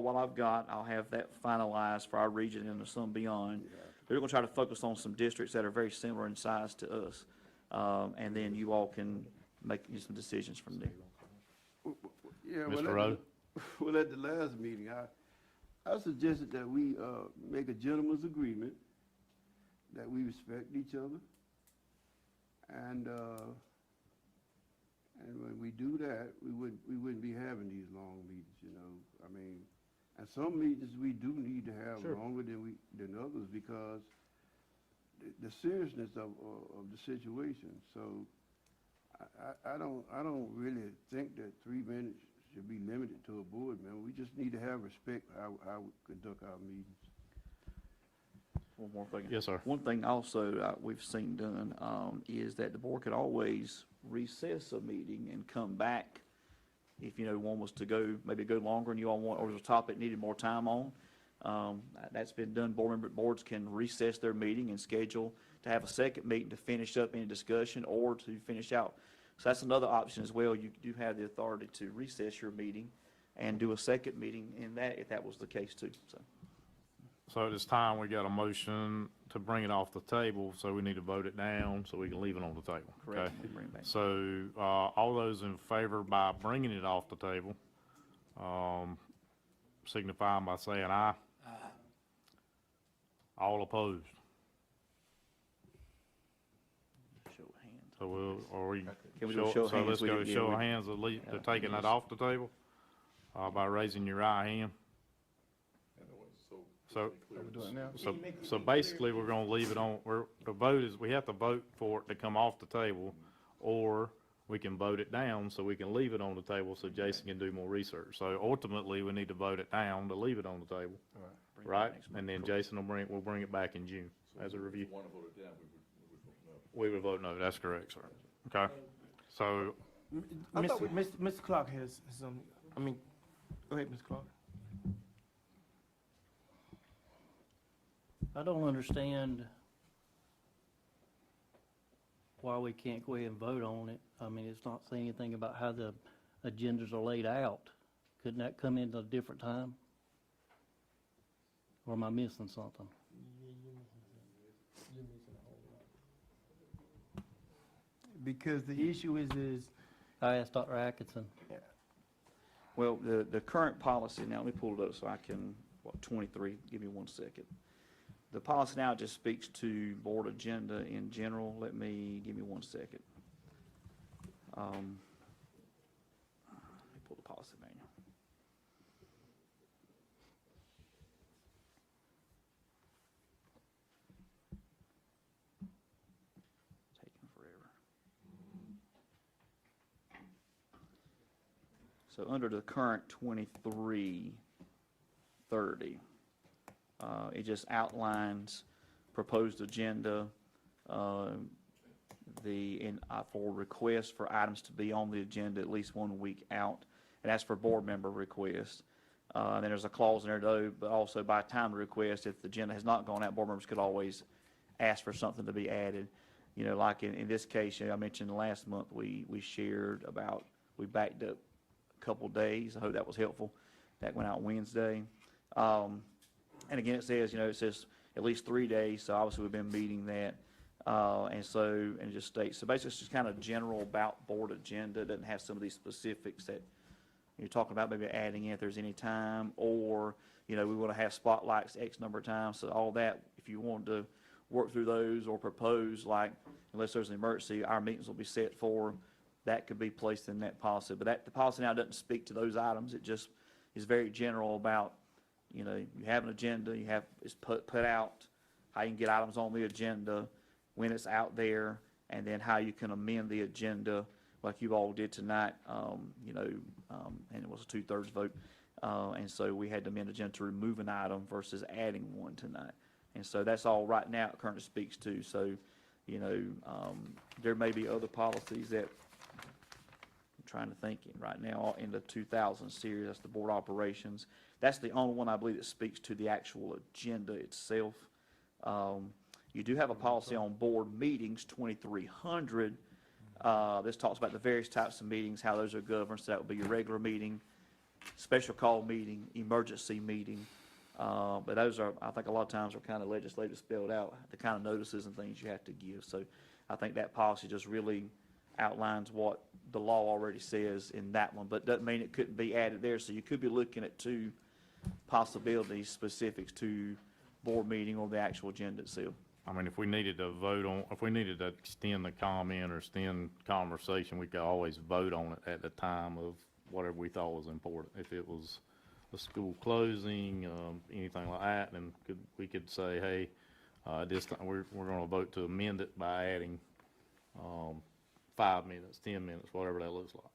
what I've got, I'll have that finalized for our region and some beyond. We're gonna try to focus on some districts that are very similar in size to us, and then you all can make some decisions from there. Yeah, Mr. Rowe? Well, at the last meeting, I suggested that we make a gentleman's agreement, that we respect each other, and when we do that, we wouldn't be having these long meetings, I mean, and some meetings we do need to have longer than others, because the seriousness of the situation. So I don't really think that 3 minutes should be limited to a board member. We just need to have respect how we conduct our meetings. One more thing. Yes, sir. One thing also we've seen done is that the board could always recess a meeting and come back if, one was to maybe go longer and you all want, or there's a topic needed more time on. That's been done. Boards can recess their meeting and schedule to have a second meeting to finish up any discussion or to finish out. So that's another option as well. You do have the authority to recess your meeting and do a second meeting in that, if that was the case too, so. So at this time, we got a motion to bring it off the table, so we need to vote it down so we can leave it on the table. Correct. Okay? We bring it back. So, all those in favor by bringing it off the table, signify by saying aye. Aye. All opposed. Show of hands. So Can we do a show of so hands? let's We go did- to yeah, show we- of hands to taking that off the table, by raising your right hand. So, Are we doing it now? so basically, we're gonna leave it on, we have to vote for it to come off the table, or we can vote it down so we can leave it on the table so Jason can do more research. So ultimately, we need to vote it down to leave it on the table, Bring it back right? next month. And then Jason we'll bring it back in June as a review. Want to vote it down, we would vote no. We would vote no, that's correct, sir. Okay, so, Mr. Clark has some, go ahead, Mr. Clark. I don't understand why we can't go ahead and vote on it. It's not saying anything about how the agendas are laid out. Couldn't that come in at a different time? Or am I missing something? Because the issue is, I asked Dr. Atkinson. Well, the current policy, now let me pull it up so I can, 23, give me 1 second. The policy now just speaks to board agenda in general. Give me 1 second. Let me pull the policy manual. Taking forever. So under the current 2330, it just outlines proposed agenda, for requests for items to be on the agenda at least 1 week out, and that's for board member requests. And then there's a clause in there though, but also by time of request, if the agenda has not gone out, board members could always ask for something to be added. Like in this case, I mentioned last month, we shared about, we backed up a couple days. I hope that was helpful. That went out Wednesday. And again, it says, at least 3 days, so obviously we've been meeting that. And it just states, so basically it's just kind of general about board agenda. It doesn't have some of these specifics that you're talking about, maybe adding in if there's any time, or, we want to have spotlights X number of times. So all that, if you wanted to work through those or propose, like, unless there's an emergency, our meetings will be set for, that could be placed in that policy. But the policy now doesn't speak to those items. It just is very general about, you have an agenda, it's put out, how you can get items on the agenda, when it's out there, and then how you can amend the agenda, like you all did tonight, and it was a 2/3 vote. And so we had to amend the agenda to remove an item versus adding one tonight. And so that's all right now it currently speaks to. So, there may be other policies that I'm trying to think right now in the 2000 series, that's the board operations. That's the only one I believe that speaks to the actual agenda itself. You do have a policy on board meetings, 2300. This talks about the various types of meetings, how those are governed. So that would be your regular meeting, special call meeting, emergency meeting. But those are, I think a lot of times are kind of legislative spelled out, the kind of notices and things you have to give. So I think that policy just really outlines what the law already says in that one, but doesn't mean it couldn't be added there. So you could be looking at two possibilities specifics to board meeting or the actual agenda itself. I mean, if we needed to extend the comment or extend conversation, we could always vote on it at the time of whatever we thought was important. If it was a school closing, anything like that, then we could say, hey, this time we're going to vote to amend it by adding 5 minutes, 10 minutes, whatever that looks like.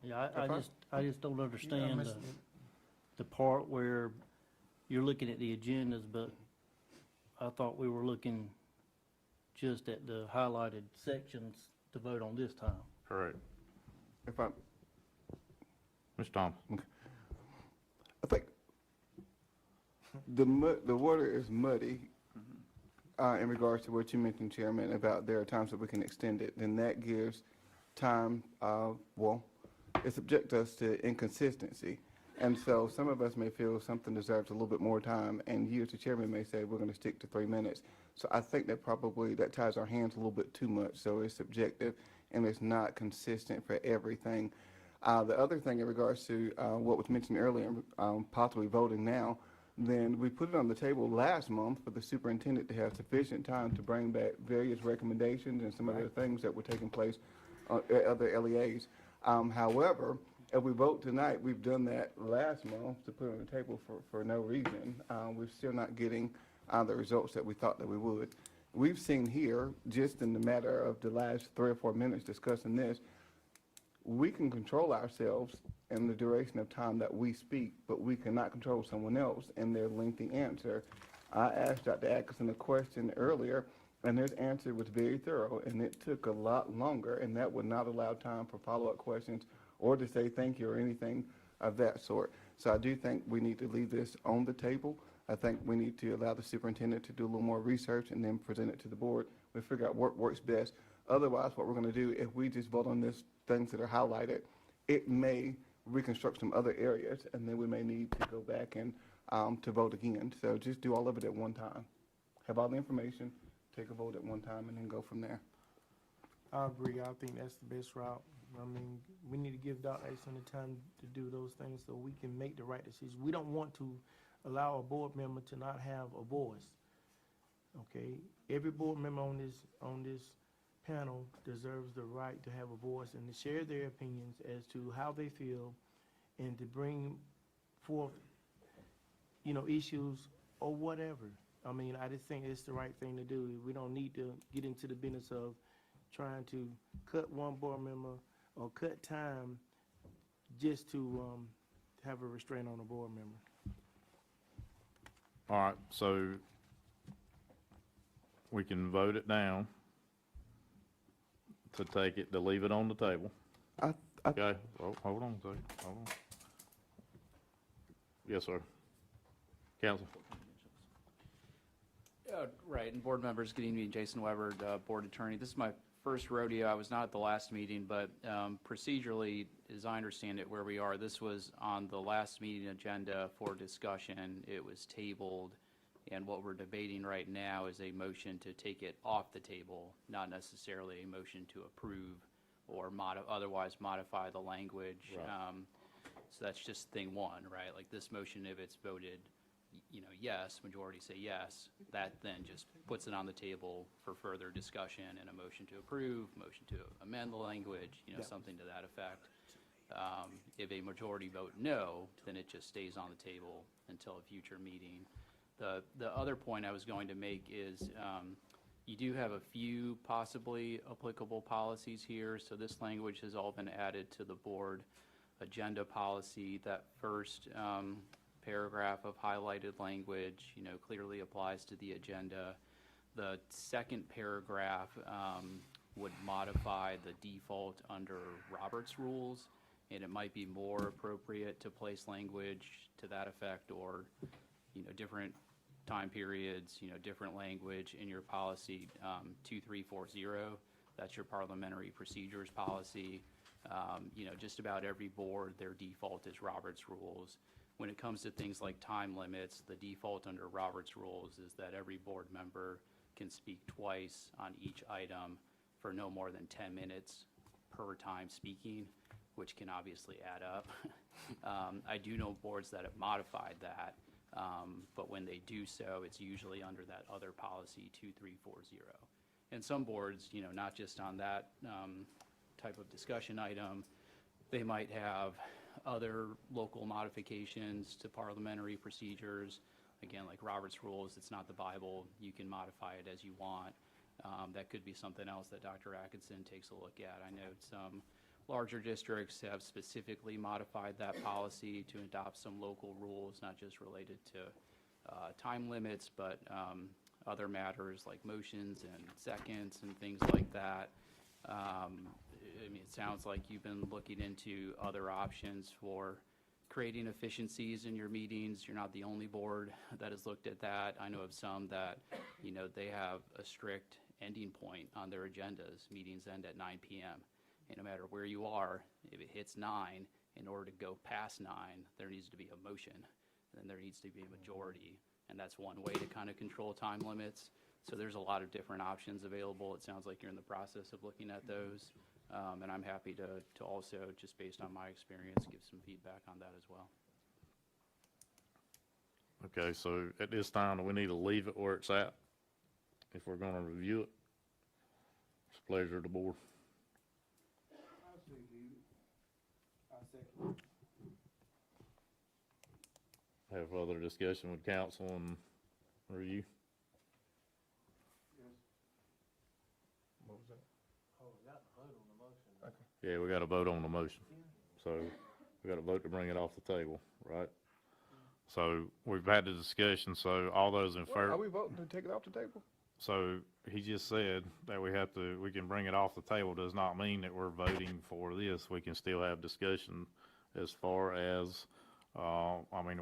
Yeah, I just don't understand the part where you're looking at the agendas, but I thought we were looking just at the highlighted sections to vote on this time. Correct. If I, Mr. Thomas? I think the water is muddy in regards to what you mentioned, Chairman, about there are times that we can extend it. Then that gives time, it subjects us to inconsistency. And so some of us may feel something deserves a little bit more time, and you as the chairman may say, we're going to stick to 3 minutes. So I think that probably that ties our hands a little bit too much. So it's subjective and it's not consistent for everything. The other thing in regards to what was mentioned earlier, possibly voting now, then we put it on the table last month for the superintendent to have sufficient time to bring back various recommendations and some of the things that were taking place at other LEAs. However, if we vote tonight, we've done that last month to put it on the table for no reason. We're still not getting the results that we thought that we would. We've seen here, just in the matter of the last 3 or 4 minutes discussing this, we can control ourselves in the duration of time that we speak, but we cannot control someone else in their lengthy answer. I asked Dr. Atkinson a question earlier, and his answer was very thorough, and it took a lot longer, and that would not allow time for follow-up questions or to say thank you or anything of that sort. So I do think we need to leave this on the table. I think we need to allow the superintendent to do a little more research and then present it to the board. We'll figure out what works best. Otherwise, what we're going to do, if we just vote on these things that are highlighted, it may reconstruct some other areas, and then we may need to go back and to vote again. So just do all of it at one time. Have all the information, take a vote at one time, and then go from there. I agree. I think that's the best route. I mean, we need to give Dr. Atkinson the time to do those things so we can make the right decision. We don't want to allow a board member to not have a voice. Okay? Every board member on this panel deserves the right to have a voice and to share their opinions as to how they feel and to bring forth, issues or whatever. I mean, I just think it's the right thing to do. We don't need to get into the business of trying to cut one board member or cut time just to have a restraint on a board member. All right, so we can vote it down to take it, to leave it on the table. Okay, well, hold on a second, hold on. Yes, sir. Counsel. Right, and board members, good evening, Jason Weber, board attorney. This is my first rodeo. I was not at the last meeting, but procedurally, as I understand it, where we are, this was on the last meeting agenda for discussion. It was tabled And what we're debating right now is a motion to take it off the table, not necessarily a motion to approve or otherwise modify the language. Right. So that's just thing one, right? Like this motion, if it's voted, yes, majority say yes, that then just puts it on the table for further discussion and a motion to approve, motion to amend the language, something to that effect. If a majority vote no, then it just stays on the table until a future meeting. The other point I was going to make is you do have a few possibly applicable policies here. So this language has all been added to the board agenda policy. That first paragraph of highlighted language, clearly applies to the agenda. The second paragraph would modify the default under Robert's rules, and it might be more appropriate to place language to that effect, or different time periods, different language in your policy 2340. That's your parliamentary procedures policy. Just about every board, their default is Robert's rules. When it comes to things like time limits, the default under Robert's rules is that every board member can speak twice on each item for no more than 10 minutes per time speaking, which can obviously add up. I do know boards that have modified that, but when they do so, it's usually under that other policy 2340. And some boards, not just on that type of discussion item, they might have other local modifications to parliamentary procedures. Again, like Robert's rules, it's not the Bible. You can modify it as you want. That could be something else that Dr. Atkinson takes a look at. I know some larger districts have specifically modified that policy to adopt some local rules, not just related to time limits, but other matters like motions and seconds and things like that. It sounds like you've been looking into other options for creating efficiencies in your meetings. You're not the only board that has looked at that. I know of some that, they have a strict ending point on their agendas. Meetings end at 9 p.m. And no matter where you are, if it hits 9, in order to go past 9, there needs to be a motion, and then there needs to be a majority. And that's one way to kind of control time limits. So there's a lot of different options available. It sounds like you're in the process of looking at those. And I'm happy to also, just based on my experience, give some feedback on that as well. Okay, so at this time, we need to leave it where it's at if we're gonna review it. It's a pleasure of the board. I'll say leave it. I'll second it. Have further discussion with council and review. What was that? Oh, we got to vote on the motion. Okay. Yeah, we got to vote on the motion. So we got to vote to bring it off the table, right? So we've had the discussion, so all those in Are favor, we voting to take it off the table? so he just said that we can bring it off the table, does not mean that we're voting for this. We can still have discussion as far as,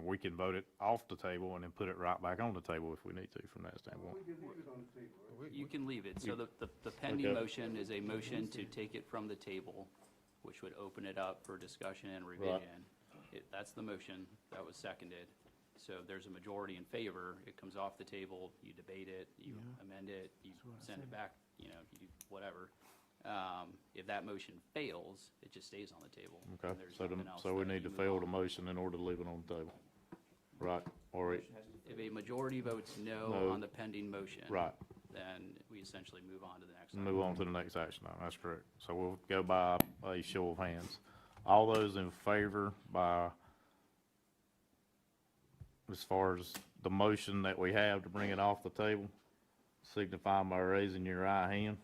we can vote it off the table and then put it right back on the table if we need to from that standpoint. We can leave it on the table, right? You can leave it. So the pending Okay. motion is a motion to take it from the table, which would open it up for discussion and revision. That's the motion that was seconded. So if there's a majority in favor, it comes off the table, you debate it, you amend it, you send it back, you do whatever. If that motion fails, it just stays on the table. Okay, and there's so, nothing else so we that need to you move fail on. the motion in order to leave it on the table. Right, or, If a majority votes no No. on the pending motion. right, Then we essentially move on to the next item. move on to the next action item, that's correct. So we'll go by a show of hands. All those in favor by, as far as the motion that we have to bring it off the table, signify by raising your right hand.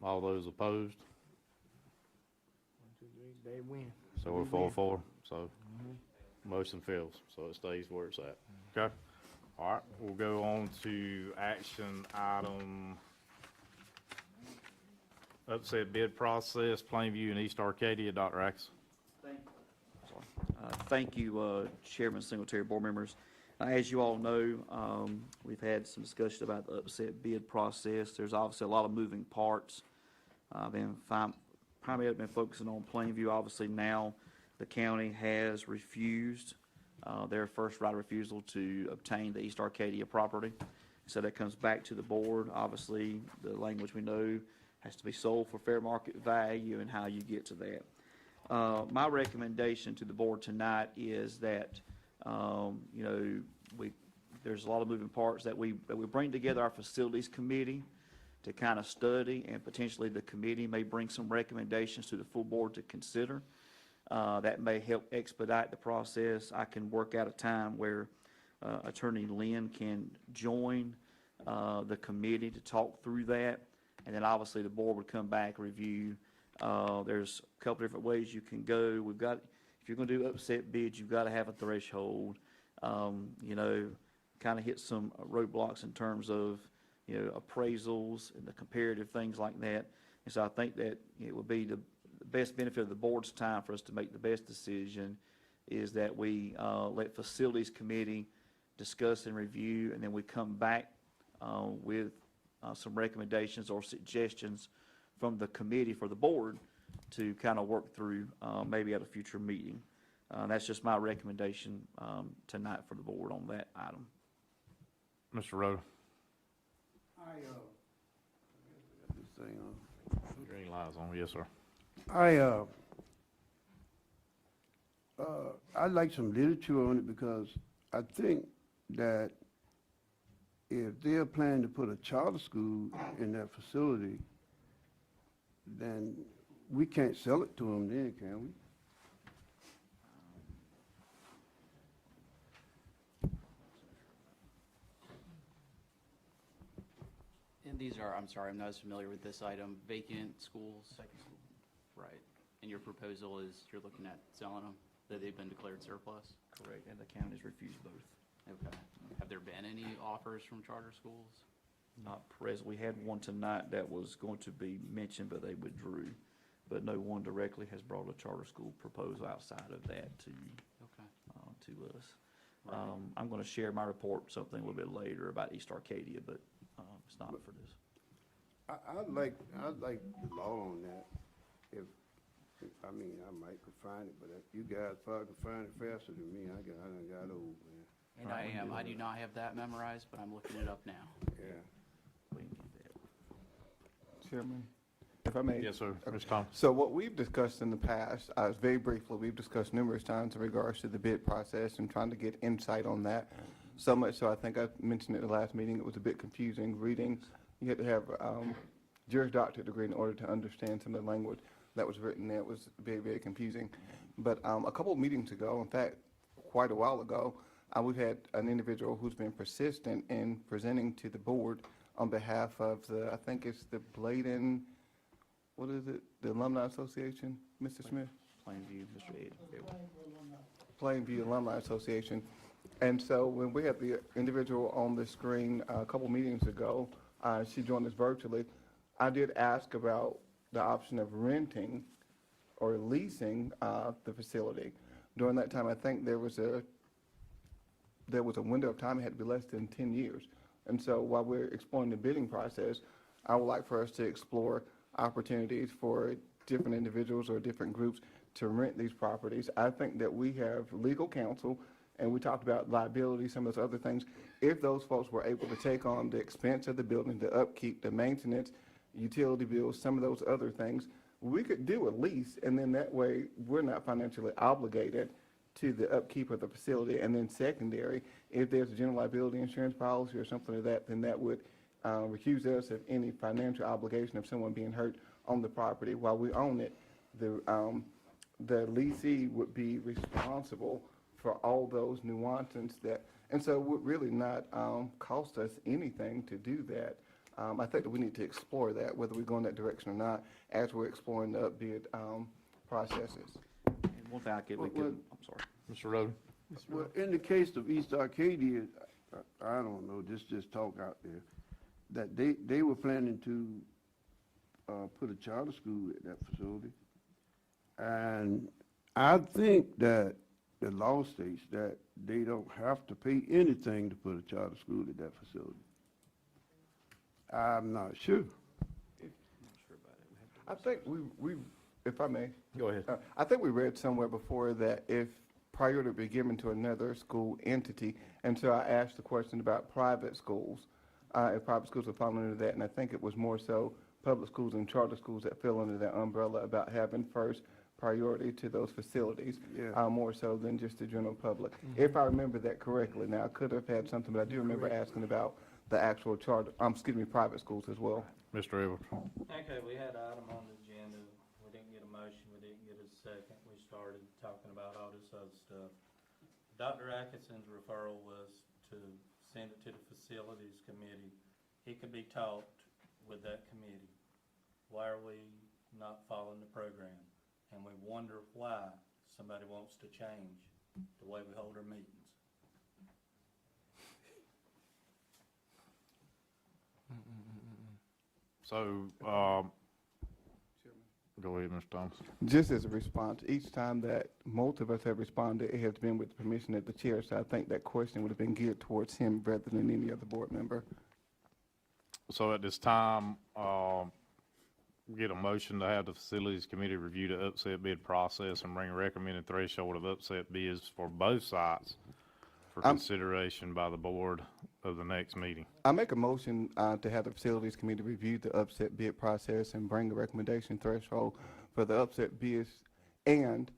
All those opposed? 1, 2, 3, they win. So we're 4-4, so motion fails, so it stays where it's at. Okay? All right, we'll go on to action item, upset bid process, Plainview and East Arcadia, Dr. Axe. Thank you, Chairman Singletary, board members. As you all know, we've had some discussion about the upset bid process. There's obviously a lot of moving parts. Primarily been focusing on Plainview. Obviously now, the county has refused their first right of refusal to obtain the East Arcadia property. So that comes back to the board. Obviously, the language we know has to be sold for fair market value and how you get to that. My recommendation to the board tonight is that, you know, there's a lot of moving parts that we bring together our facilities committee to kind of study, and potentially the committee may bring some recommendations to the full board to consider. That may help expedite the process. I can work out a time where Attorney Lynn can join the committee to talk through that, and then obviously the board would come back, review. There's a couple different ways you can go. We've got, if you're gonna do upset bids, you've got to have a threshold. You know, kind of hit some roadblocks in terms of, you know, appraisals and the comparative things like that. And so I think that it would be the best benefit of the board's time for us to make the best decision is that we let facilities committee discuss and review, and then we come back with some recommendations or suggestions from the committee for the board to kind of work through maybe at a future meeting. That's just my recommendation tonight for the board on that item. Mr. Rhoda? This thing on. Green lights on, yes, sir. I'd like some literature on it because I think that if they're planning to put a charter school in that facility, then we can't sell it to them then, can we? And these are, I'm sorry, I'm not as familiar with this item, vacant schools? Right. And your proposal is you're looking at selling them, that they've been declared surplus? Correct, and the county's refused both. Okay. Have there been any offers from charter schools? Not present. We had one tonight that was going to be mentioned, but they withdrew. But no one directly has brought a charter school proposal outside of that to us. Right. I'm going to share my report, something a little bit later about East Arcadia, but it's not for this. I'd like the law on that. I mean, I might could find it, but if you guys probably can find it faster than me. I done got old, man. And I am. I do not have that memorized, but I'm looking it up now. Yeah. We can get that. Chairman, if I may. Yes, sir. Mr. Thomas? So what we've discussed in the past, very briefly, we've discussed numerous times in regards to the bid process and trying to get insight on that. So much so I think I mentioned it at the last meeting, it was a bit confusing reading. You had to have Juris Doctorate degree in order to understand some of the language that was written there. It was very, very confusing. But a couple of meetings ago, in fact, quite a while ago, we've had an individual who's been persistent in presenting to the board on behalf of I think it's the Bladen, what is it, the Alumni Association, Mr. Smith? Plainview, Mr. Ed. Plainview Alumni Association. And so when we had the individual on the screen a couple meetings ago, she joined us virtually. I did ask about the option of renting or leasing the facility. During that time, I think there was a window of time, it had to be less than 10 years. And so while we're exploring the bidding process, I would like for us to explore opportunities for different individuals or different groups to rent these properties. I think that we have legal counsel, and we talked about liability, some of those other things. If those folks were able to take on the expense of the building, the upkeep, the maintenance, utility bills, some of those other things, we could do a lease, and then that way, we're not financially obligated to the upkeep of the facility. And then secondary, if there's a general liability insurance policy or something like that, then that would recuse us of any financial obligation of someone being hurt on the property. While we own it, the leasee would be responsible for all those nuances that, and so it would really not cost us anything to do that. I think that we need to explore that, whether we go in that direction or not, as we're exploring the bid processes. And one thing I'm sorry. Mr. Rhoda? Well, in the case of East Arcadia, I don't know, just talk out there, that they were planning to put a charter school at that facility. And I think that the law states that they don't have to pay anything to put a charter school at that facility. I'm not sure. I think If I may. Go ahead. I think we read somewhere before that if priority would be given to another school entity, and so I asked the question about private schools, if private schools would fall under that, and I think it was more so public schools and charter schools that fell under that umbrella about having first priority to those facilities, Yeah. more so than just the general public. If I remember that correctly. Now, I could have had something, but I do remember asking about the actual charter, private schools as well. Mr. Edwards. Okay, we had an item on the agenda, we didn't get a motion, we didn't get a second, we started talking about all this other stuff. Dr. Atkinson's referral was to send it to the facilities committee. He could be talked with that committee. Why are we not following the program? And we wonder why somebody wants to change the way we hold our meetings. So, go ahead, Mr. Thomas. Just as a response, each time that most of us have responded, it has been with the permission of the chair, so I think that question would have been geared towards him rather than any other board member. So at this time, get a motion to have the facilities committee review the upset bid process and bring a recommended threshold of upset bids for both sites for consideration by the board of the next meeting. I make a motion to have the facilities committee review the upset bid process and bring a recommendation threshold for the upset bids and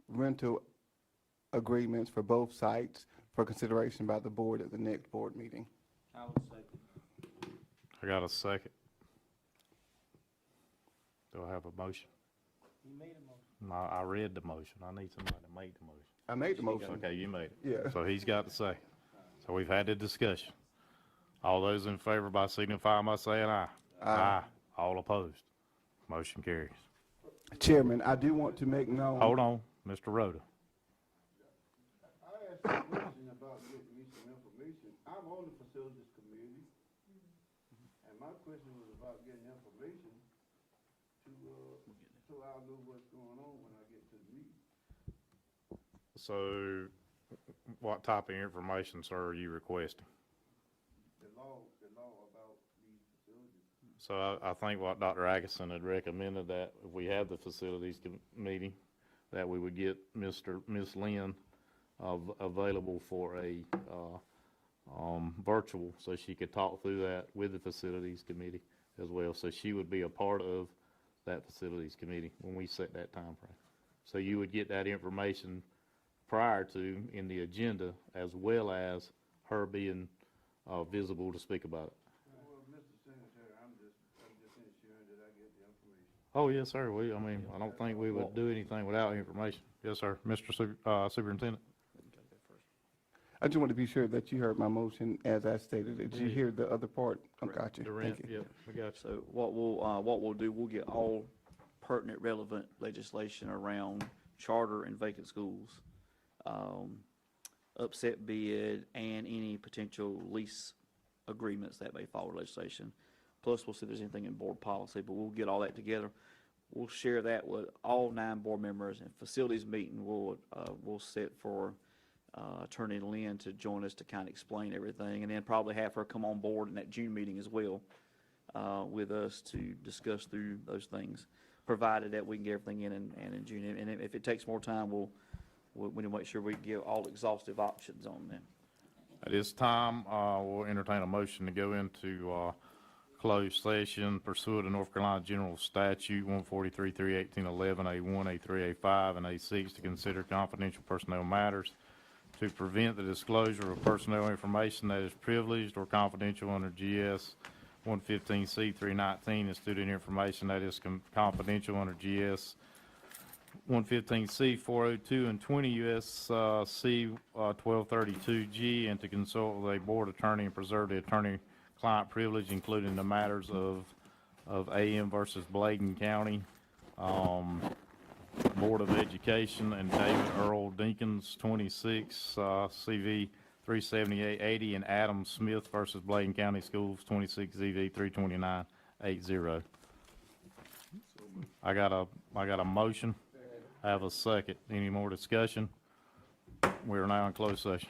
rental agreements for both sites for consideration by the board at the next board meeting. I would say, I got a second. Do I have a motion? you made a motion. No, I read the motion. I need somebody to make the motion. I made the motion. Okay, you made it. Yeah. So he's got the second. So we've had the discussion. All those in favor by signifying by saying aye. Aye. All opposed. Motion carries. Chairman, I do want to make known. Hold on, Mr. Rhoda. I asked a question about getting me some information. I'm on the facilities committee, and my question was about getting information to, so I'll know what's going on when I get to the meeting. So what type of information, sir, are you requesting? The law about these facilities. So I think what Dr. Atkinson had recommended that if we have the facilities meeting, that we would get Miss Lynn available for a virtual, so she could talk through that with the facilities committee as well. So she would be a part of that facilities committee when we set that time frame. So you would get that information prior to in the agenda, as well as her being visible to speak about it. Well, Mr. Secretary, I'm just ensuring that I get the information. Oh, yes, sir. I don't think we would do anything without information. Yes, sir. Mr. Superintendent? I just want to be sure that you heard my motion as I stated it. Did you hear the other part? I got you. The Thank rent, you. yep, we got you. So what we'll do, we'll get all pertinent, relevant legislation around charter and vacant schools, upset bid, and any potential lease agreements that may follow legislation. Plus, we'll see if there's anything in board policy, but we'll get all that together. We'll share that with all 9 board members, and facilities meeting, we'll set for Attorney Lynn to join us to kind of explain everything, and then probably have her come on board in that June meeting as well with us to discuss through those things, provided that we can get everything in June. And if it takes more time, we need to make sure we give all exhaustive options on them. At this time, we'll entertain a motion to go into closed session pursuant to North Carolina General Statute 143, 318, 11, A1, A3, A5, and A6 to consider confidential personnel matters, to prevent the disclosure of personnel information that is privileged or confidential under GS 115C 319, and student information that is confidential under GS 115C 402 and 20 U.S.C. 1232G, and to consult with a board attorney and preserve the attorney-client privilege, including the matters of AM versus Bladen County, Board of Education, and David Earl Dinkins, 26, CV 37880, and Adam Smith versus Bladen County Schools, 26, ZV 32980. I got a motion. I have a second. Any more discussion? We are now in closed session.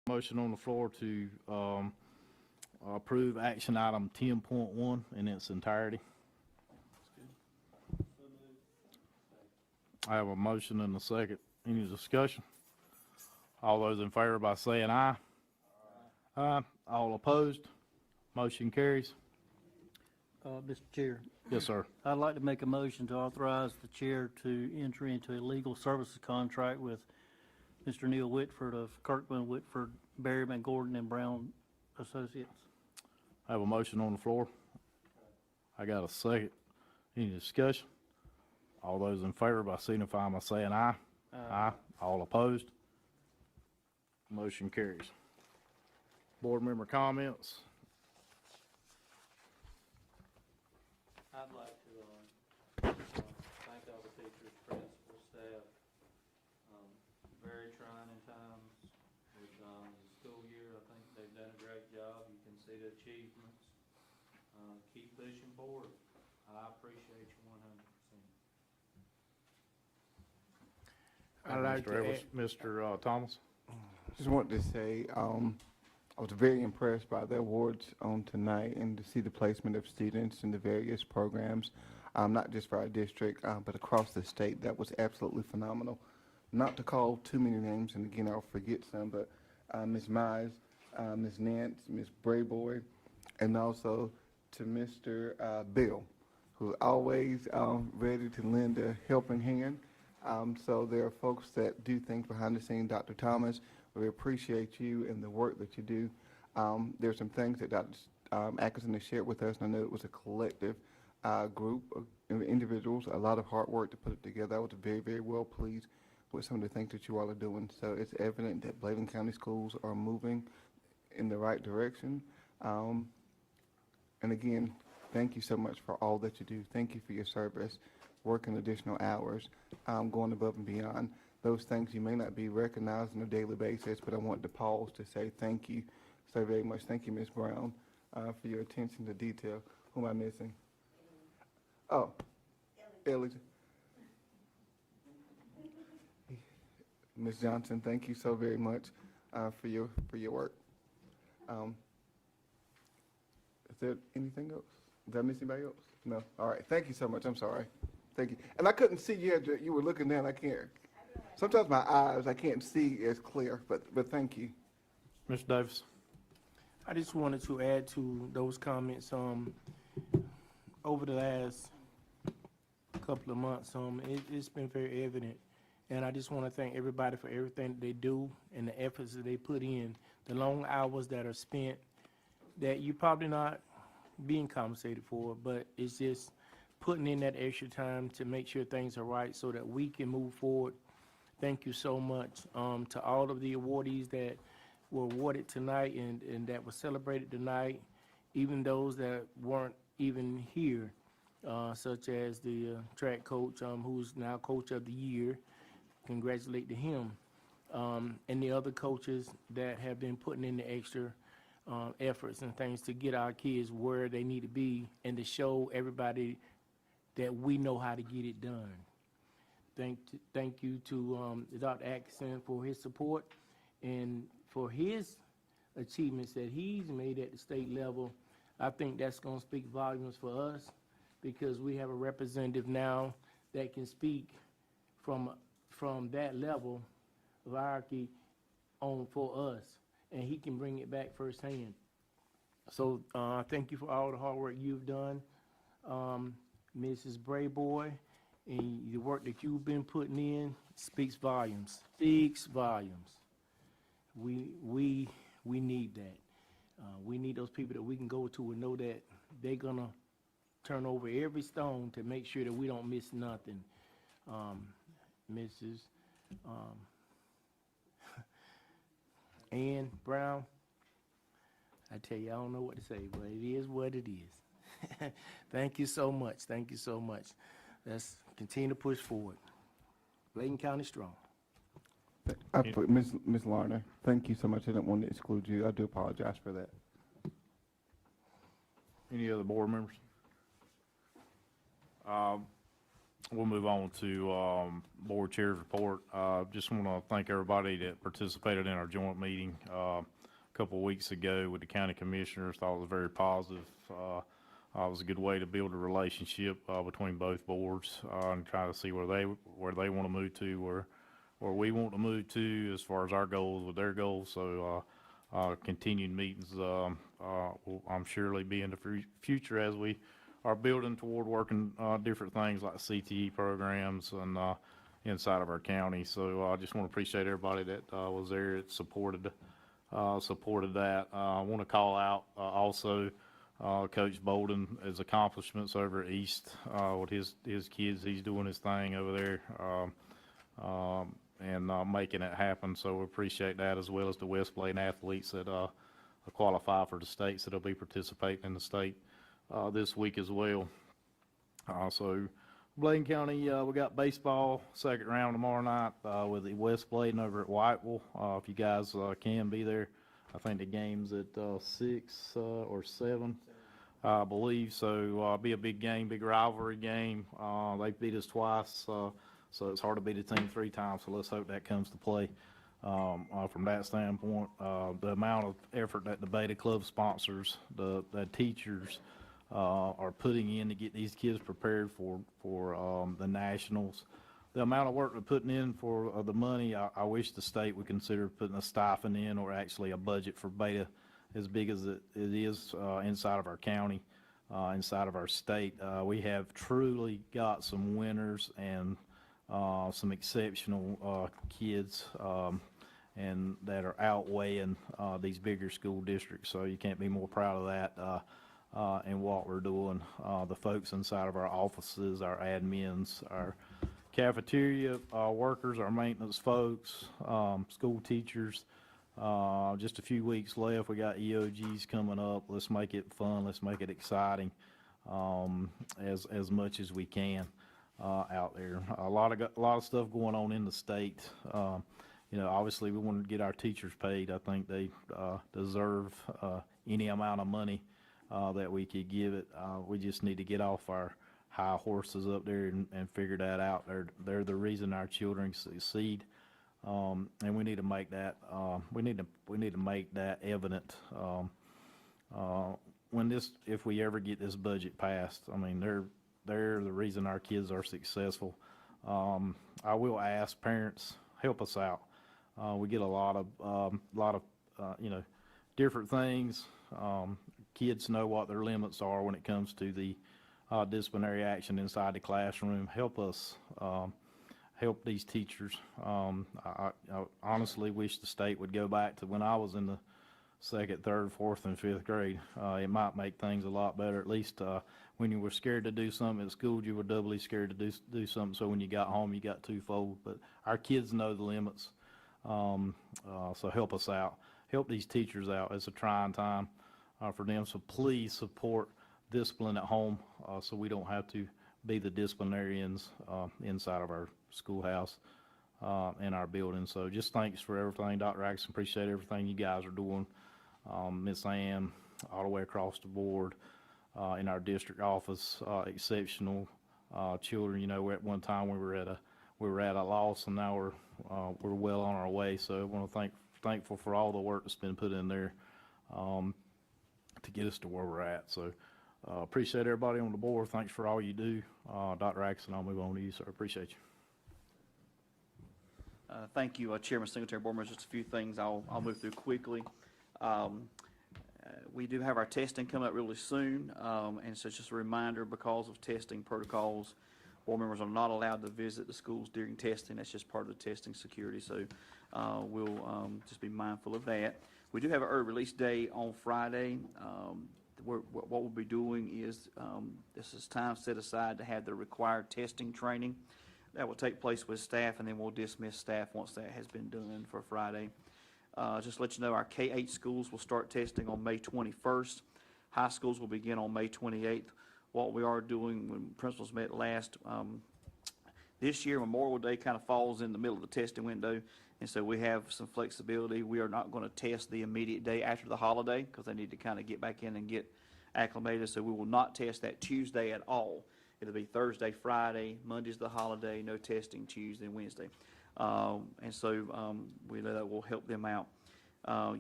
Motion on the floor to, approve action item 10.1 in its entirety. I have a motion and a second. Any discussion? All those in favor by saying aye. Aye. All opposed? Motion carries. Mr. Chair, Yes, sir. I'd like to make a motion to authorize the chair to enter into a legal services contract with Mr. Neil Whitford of Kirkland, Whitford, Berryman, Gordon, and Brown Associates. I have a motion on the floor. I got a second. Any discussion? All those in favor by signifying by saying aye. Aye. All opposed? Motion carries. Board member comments? I'd like to thank all the teachers, principals, staff. Very trying times with the school year. I think they've done a great job. You can see the achievements. Keep pushing forward. I appreciate you 100%. I'd like Mr. to Edwards, Mr. Thomas? Just wanted to say, I was very impressed by the awards on tonight and to see the placement of students in the various programs, not just for our district, but across the state. That was absolutely phenomenal. Not to call too many names, and again, I'll forget some, but Ms. Mize, Ms. Nance, Ms. Brayboy, and also to Mr. Bill, who's always ready to lend a helping hand. So there are folks that do things behind the scenes. Dr. Thomas, we appreciate you and the work that you do. There's some things that Dr. Atkinson has shared with us, and I know it was a collective group of individuals, a lot of hard work to put it together. I was very, very well pleased with some of the things that you all are doing. So it's evident that Bladen County schools are moving in the right direction. And again, thank you so much for all that you do. Thank you for your service, working additional hours, going above and beyond. Those things you may not be recognized on a daily basis, but I want to pause to say thank you so very much. Thank you, Ms. Brown, for your attention to detail. Who am I missing? Oh, Ellie. Ms. Johnson, thank you so very much for your work. Is there anything else? Did I miss anybody else? No? All right. Thank you so much. I'm sorry. Thank you. And I couldn't see you. You were looking down. I can't. Sometimes my eyes, I can't see as clear, but thank you. Mr. Davis? I just wanted to add to those comments. Over the last couple of months, it's been very evident, and I just want to thank everybody for everything that they do and the efforts that they put in, the long hours that are spent that you probably not being compensated for, but it's just putting in that extra time to make sure things are right so that we can move forward. Thank you so much to all of the awardees that were awarded tonight and that were celebrated tonight, even those that weren't even here, such as the track coach who's now coach of the year. Congratulate to him. And the other coaches that have been putting in the extra efforts and things to get our kids where they need to be and to show everybody that we know how to get it done. Thank you to Dr. Atkinson for his support and for his achievements that he's made at the state level. I think that's going to speak volumes for us because we have a representative now that can speak from that level of hierarchy on for us, and he can bring it back firsthand. So thank you for all the hard work you've done, Mrs. Brayboy, and the work that you've been putting in speaks volumes. Speaks volumes. We need that. We need those people that we can go to and know that they're gonna turn over every stone to make sure that we don't miss nothing. Mrs. Ann Brown, I tell you, I don't know what to say, but it is what it is. Thank you so much. Thank you so much. Let's continue to push forward. Bladen County strong. Ms. Larner, thank you so much. I didn't want to exclude you. I do apologize for that. Any other board members? we'll move on to board chair's report. Just want to thank everybody that participated in our joint meeting a couple of weeks ago with the county commissioners. Thought it was very positive. It was a good way to build a relationship between both boards and try to see where they want to move to, where we want to move to as far as our goals with their goals. So continued meetings will, I'm surely be in the future as we are building toward working different things like CTE programs and inside of our county. So I just want to appreciate everybody that was there, that supported that. I want to call out also Coach Bolden, his accomplishments over at East with his kids. He's doing his thing over there and making it happen. So we appreciate that, as well as the West Blaine athletes that qualify for the states that'll be participating in the state this week as well. So Blaine County, we got baseball second round tomorrow night with the West Blaine over at Whiteville. If you guys can be there, I think the game's at 6 or 7, I believe. So be a big game, big rivalry game. They beat us twice, so it's hard to beat a team 3 times. So let's hope that comes to play. From that standpoint, the amount of effort that the Beta Club sponsors, the teachers are putting in to get these kids prepared for the nationals. The amount of work they're putting in for the money, I wish the state would consider putting a stipend in, or actually a budget for Beta as big as it is inside of our county, inside of our state. We have truly got some winners and some exceptional kids and that are outweighing these bigger school districts. So you can't be more proud of that and what we're doing. The folks inside of our offices, our admins, our cafeteria workers, our maintenance folks, school teachers. Just a few weeks left. We got EOGs coming up. Let's make it fun. Let's make it exciting as much as we can out there. A lot of stuff going on in the state. Obviously we want to get our teachers paid. I think they deserve any amount of money that we could give it. We just need to get off our high horses up there and figure that out. They're the reason our children succeed, and we need to make that we need to make that evident if we ever get this budget passed. I mean, they're the reason our kids are successful. I will ask parents, help us out. We get a lot of different things. Kids know what their limits are when it comes to the disciplinary action inside the classroom. Help us, help these teachers. I honestly wish the state would go back to when I was in the 2nd, 3rd, 4th, and 5th grade. It might make things a lot better. At least when you were scared to do something at school, you were doubly scared to do something. So when you got home, you got twofold. But our kids know the limits. So help us out. Help these teachers out. It's a trying time for them. So please support discipline at home so we don't have to be the disciplinarians inside of our schoolhouse and our building. So just thanks for everything, Dr. Axon. Appreciate everything you guys are doing. Miss Ann, all the way across the board in our district office, exceptional children. At one time we were at a loss, and now we're well on our way. So I want to thankful for all the work that's been put in there to get us to where we're at. So appreciate everybody on the board. Thanks for all you do. Dr. Axon, I'll move on to you, sir. Appreciate you. Thank you, Chairman Singletary. Board members, just a few things I'll move through quickly. We do have our testing coming up really soon, and so it's just a reminder, because of testing protocols, board members are not allowed to visit the schools during testing. That's just part of the testing security, so we'll just be mindful of that. We do have an early release day on Friday. What we'll be doing is this is time set aside to have the required testing training. That will take place with staff, and then we'll dismiss staff once that has been done for Friday. Just to let you know, our K-8 schools will start testing on May 21st. High schools will begin on May 28th. What we are doing when principals met last, this year Memorial Day kind of falls in the middle of the testing window, and so we have some flexibility. We are not going to test the immediate day after the holiday because they need to kind of get back in and get acclimated, so we will not test that Tuesday at all. It'll be Thursday, Friday, Monday's the holiday, no testing Tuesday and Wednesday. And so we know that will help them out.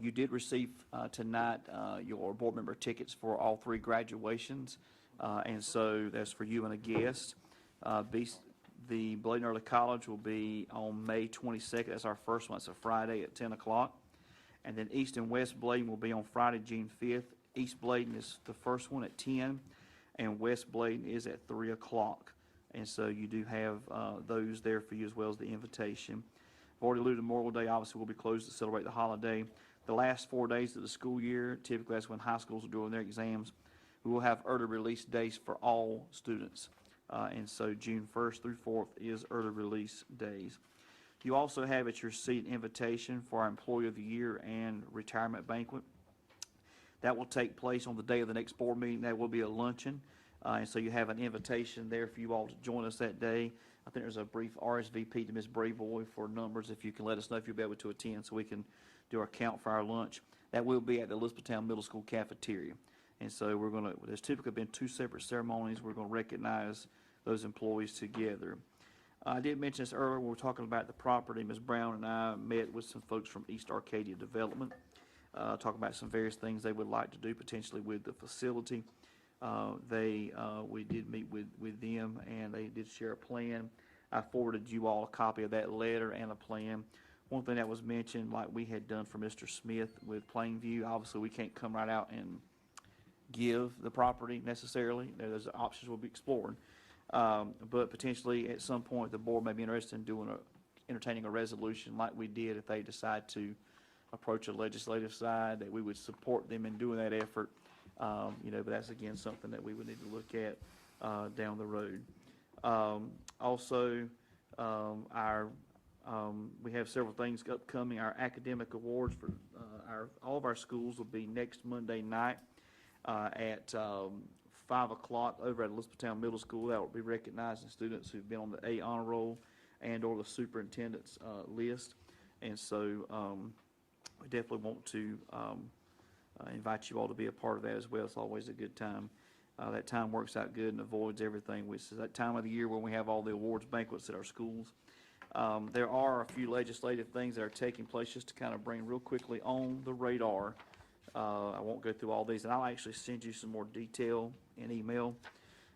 You did receive tonight your board member tickets for all 3 graduations, and so that's for you and a guest. The Bladen Early College will be on May 22nd. That's our first one. It's a Friday at 10 o'clock. And then East and West Bladen will be on Friday, June 5th. East Bladen is the first one at 10, and West Bladen is at 3 o'clock. And so you do have those there for you as well as the invitation. I've already alluded to Memorial Day. Obviously, we'll be closed to celebrate the holiday. The last 4 days of the school year, typically that's when high schools are doing their exams, we will have early release days for all students. And so June 1st through 4th is early release days. You also have at your seat invitation for our Employee of the Year and Retirement Banquet. That will take place on the day of the next board meeting. There will be a luncheon. And so you have an invitation there for you all to join us that day. I think there's a brief RSVP to Ms. Brayboy for numbers, if you can let us know if you'll be able to attend so we can do our count for our lunch. That will be at the Elizabethtown Middle School cafeteria. And so there's typically been 2 separate ceremonies. We're going to recognize those employees together. I did mention this earlier when we were talking about the property. Ms. Brown and I met with some folks from East Arcadia Development, talking about some various things they would like to do potentially with the facility. We did meet with them, and they did share a plan. I forwarded you all a copy of that letter and a plan. One thing that was mentioned, like we had done for Mr. Smith with Plainview, obviously we can't come right out and give the property necessarily. Those options will be explored. But potentially at some point the board may be interested in entertaining a resolution like we did if they decide to approach a legislative side, that we would support them in doing that effort. But that's again something that we would need to look at down the road. We have several things upcoming. Our academic awards for all of our schools will be next Monday night at 5 o'clock over at Elizabethtown Middle School. That will be recognizing students who've been on the A honor roll and or the superintendent's list. And so we definitely want to invite you all to be a part of that as well. It's always a good time. That time works out good and avoids everything, which is that time of the year when we have all the awards banquets at our schools. There are a few legislative things that are taking place just to kind of bring real quickly on the radar. I won't go through all these, and I'll actually send you some more detail in email.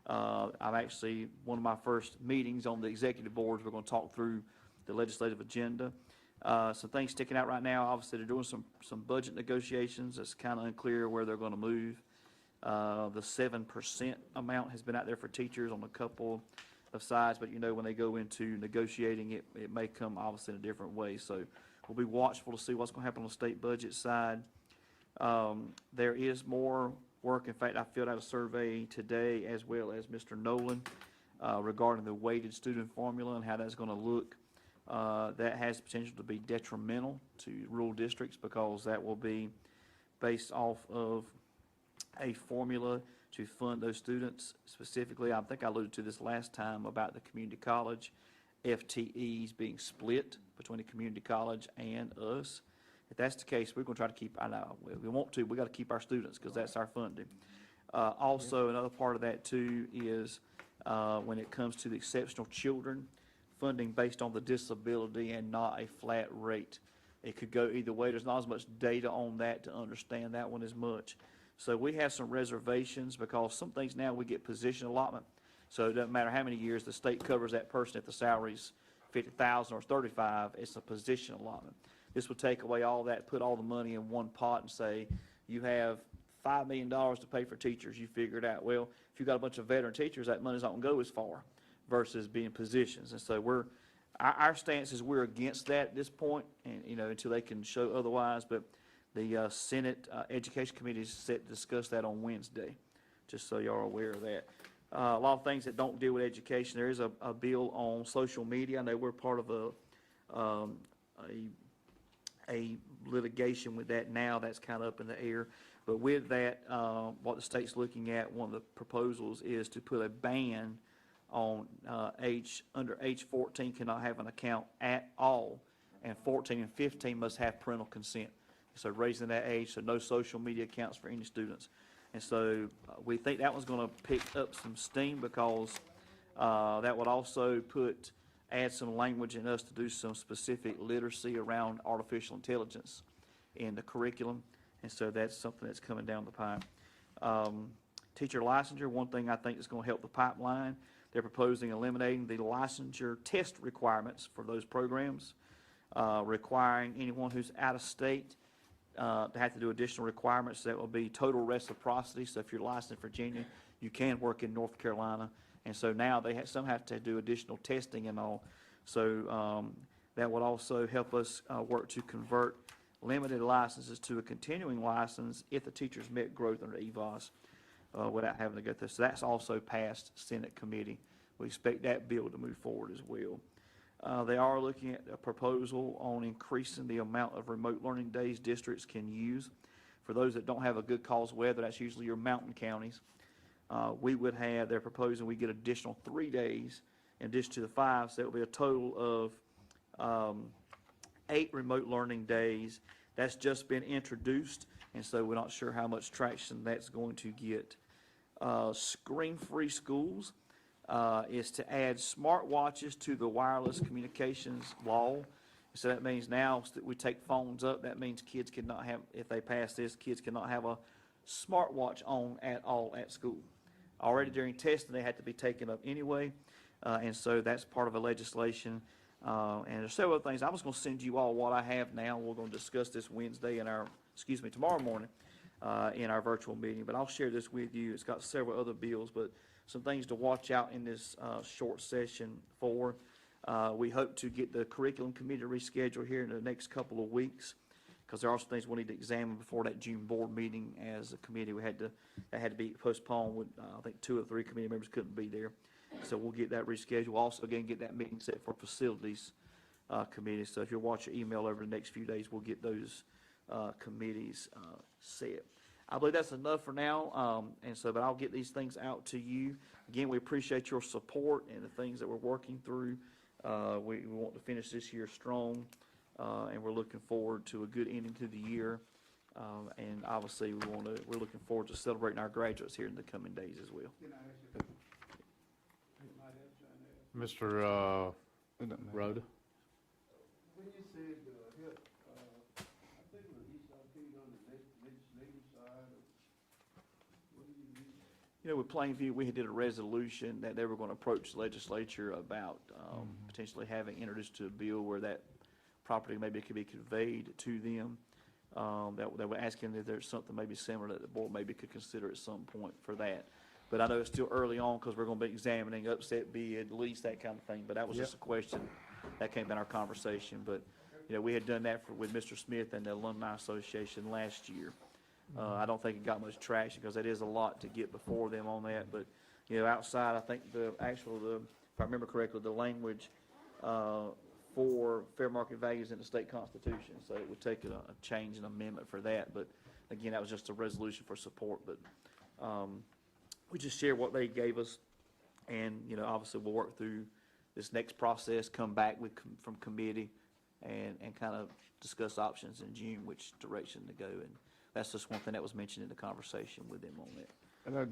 One of my first meetings on the executive boards, we're going to talk through the legislative agenda. Some things sticking out right now, obviously they're doing some budget negotiations. It's kind of unclear where they're going to move. The 7% amount has been out there for teachers on a couple of sides, but when they go into negotiating it, it may come obviously in a different way. So we'll be watchful to see what's going to happen on the state budget side. There is more work. In fact, I filled out a survey today as well as Mr. Nolan regarding the weighted student formula and how that's going to look. That has the potential to be detrimental to rural districts because that will be based off of a formula to fund those students. Specifically, I think I alluded to this last time about the community college FTEs being split between the community college and us. If that's the case, we're going to try to keep, I know, we got to keep our students because that's our funding. Also, another part of that too is when it comes to the exceptional children, funding based on the disability and not a flat rate. It could go either way. There's not as much data on that to understand that one as much. So we have some reservations because some things now we get position allotment. So it doesn't matter how many years the state covers that person if the salary's $50,000 or $35,000, it's a position allotment. This would take away all that, put all the money in one pot and say, you have $5 million to pay for teachers, you figure it out. Well, if you've got a bunch of veteran teachers, that money's not going to go as far versus being positions. And so our stance is we're against that at this point, and until they can show otherwise. But the Senate Education Committee is set to discuss that on Wednesday, just so you are aware of that. A lot of things that don't deal with education. There is a bill on social media. I know we're part of a litigation with that now. That's kind of up in the air. But with that, what the state's looking at, one of the proposals is to put a ban on under age 14 cannot have an account at all, and 14 and 15 must have parental consent. So raising that age, so no social media accounts for any students. And so we think that one's going to pick up some steam because That would also add some language in us to do some specific literacy around artificial intelligence in the curriculum, and so that's something that's coming down the pipe. Teacher licensure, one thing I think is going to help the pipeline, they're proposing eliminating the licensure test requirements for those programs, requiring anyone who's out of state to have to do additional requirements. That will be total reciprocity. So if you're licensed in Virginia, you can work in North Carolina. And so now some have to do additional testing and all. So that would also help us work to convert limited licenses to a continuing license if the teachers met growth under EVOS without having to go through. So that's also passed Senate committee. We expect that bill to move forward as well. They are looking at a proposal on increasing the amount of remote learning days districts can use. For those that don't have a good cause weather, that's usually your mountain counties. They're proposing we get additional 3 days in addition to the 5, so it will be a total of 8 remote learning days. That's just been introduced, and so we're not sure how much traction that's going to get. Screen-free schools is to add smartwatches to the wireless communications law. So that means now that we take phones up, that means kids cannot have, if they pass this, kids cannot have a smartwatch on at all at school. Already during testing, they had to be taken up anyway, and so that's part of a legislation. And there's several other things. I was going to send you all what I have now. We're going to discuss this tomorrow morning in our virtual meeting, but I'll share this with you. It's got several other bills, but some things to watch out in this short session for. We hope to get the curriculum committee rescheduled here in the next couple of weeks, because there are some things we need to examine before that June board meeting as a committee. That had to be postponed with, I think 2 or 3 committee members couldn't be there. So we'll get that rescheduled. Also, again, get that meeting set for facilities committee. So if you'll watch your email over the next few days, we'll get those committees set. I believe that's enough for now, but I'll get these things out to you. Again, we appreciate your support and the things that we're working through. We want to finish this year strong, and we're looking forward to a good ending to the year. And obviously, we're looking forward to celebrating our graduates here in the coming days as well. Mr. Rhoda? When you said, help, I think it was East Alpena on the legislative side, what do you mean? You know, with Plainview, we did a resolution that they were going to approach the legislature about potentially having introduced to a bill where that property maybe could be conveyed to them. They were asking if there's something maybe similar that the board maybe could consider at some point for that. But I know it's still early on because we're going to be examining upset bid, lease, that kind of thing. But that was just a question that came in our conversation. But, you know, we had done that with Mr. Smith and the Alumni Association last year. I don't think it got much traction because it is a lot to get before them on that. But, you know, outside, I think if I remember correctly, the language for fair market values in the state constitution. So it would take a change and amendment for that. But, again, that was just a resolution for support. But we just share what they gave us. And, you know, obviously we'll work through this next process, come back from committee and kind of discuss options in June, which direction to go. And that's just one thing that was mentioned in the conversation with them on that.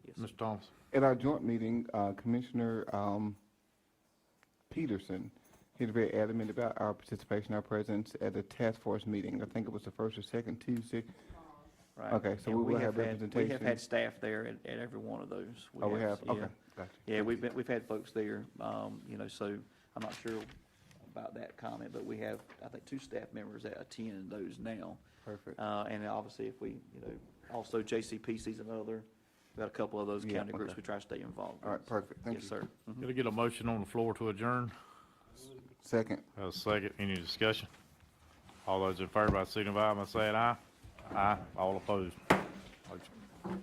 Yes, Mr. Thomas? At our joint meeting, Commissioner Peterson, he was very adamant about our participation, our presence at a task force meeting. I think it was the first or second Tuesday. Right. Okay, so And we will have We representation. have had staff there at every one of those. Oh, we have? Yeah. Okay, gotcha. Yeah, we've had folks there, you know, so I'm not sure about that comment, but we have, I think, 2 staff members that attend those now. Perfect. And obviously, if we, you know, also JCPC's another, we've got a couple of those Yeah, county groups okay. we try to stay involved with. All right, perfect. Thank Yes, you. sir. Mhm. Gonna get a motion on the floor to adjourn? Second. Have a second. Any discussion? All those in favor by signify by saying aye. Aye. All opposed. Motion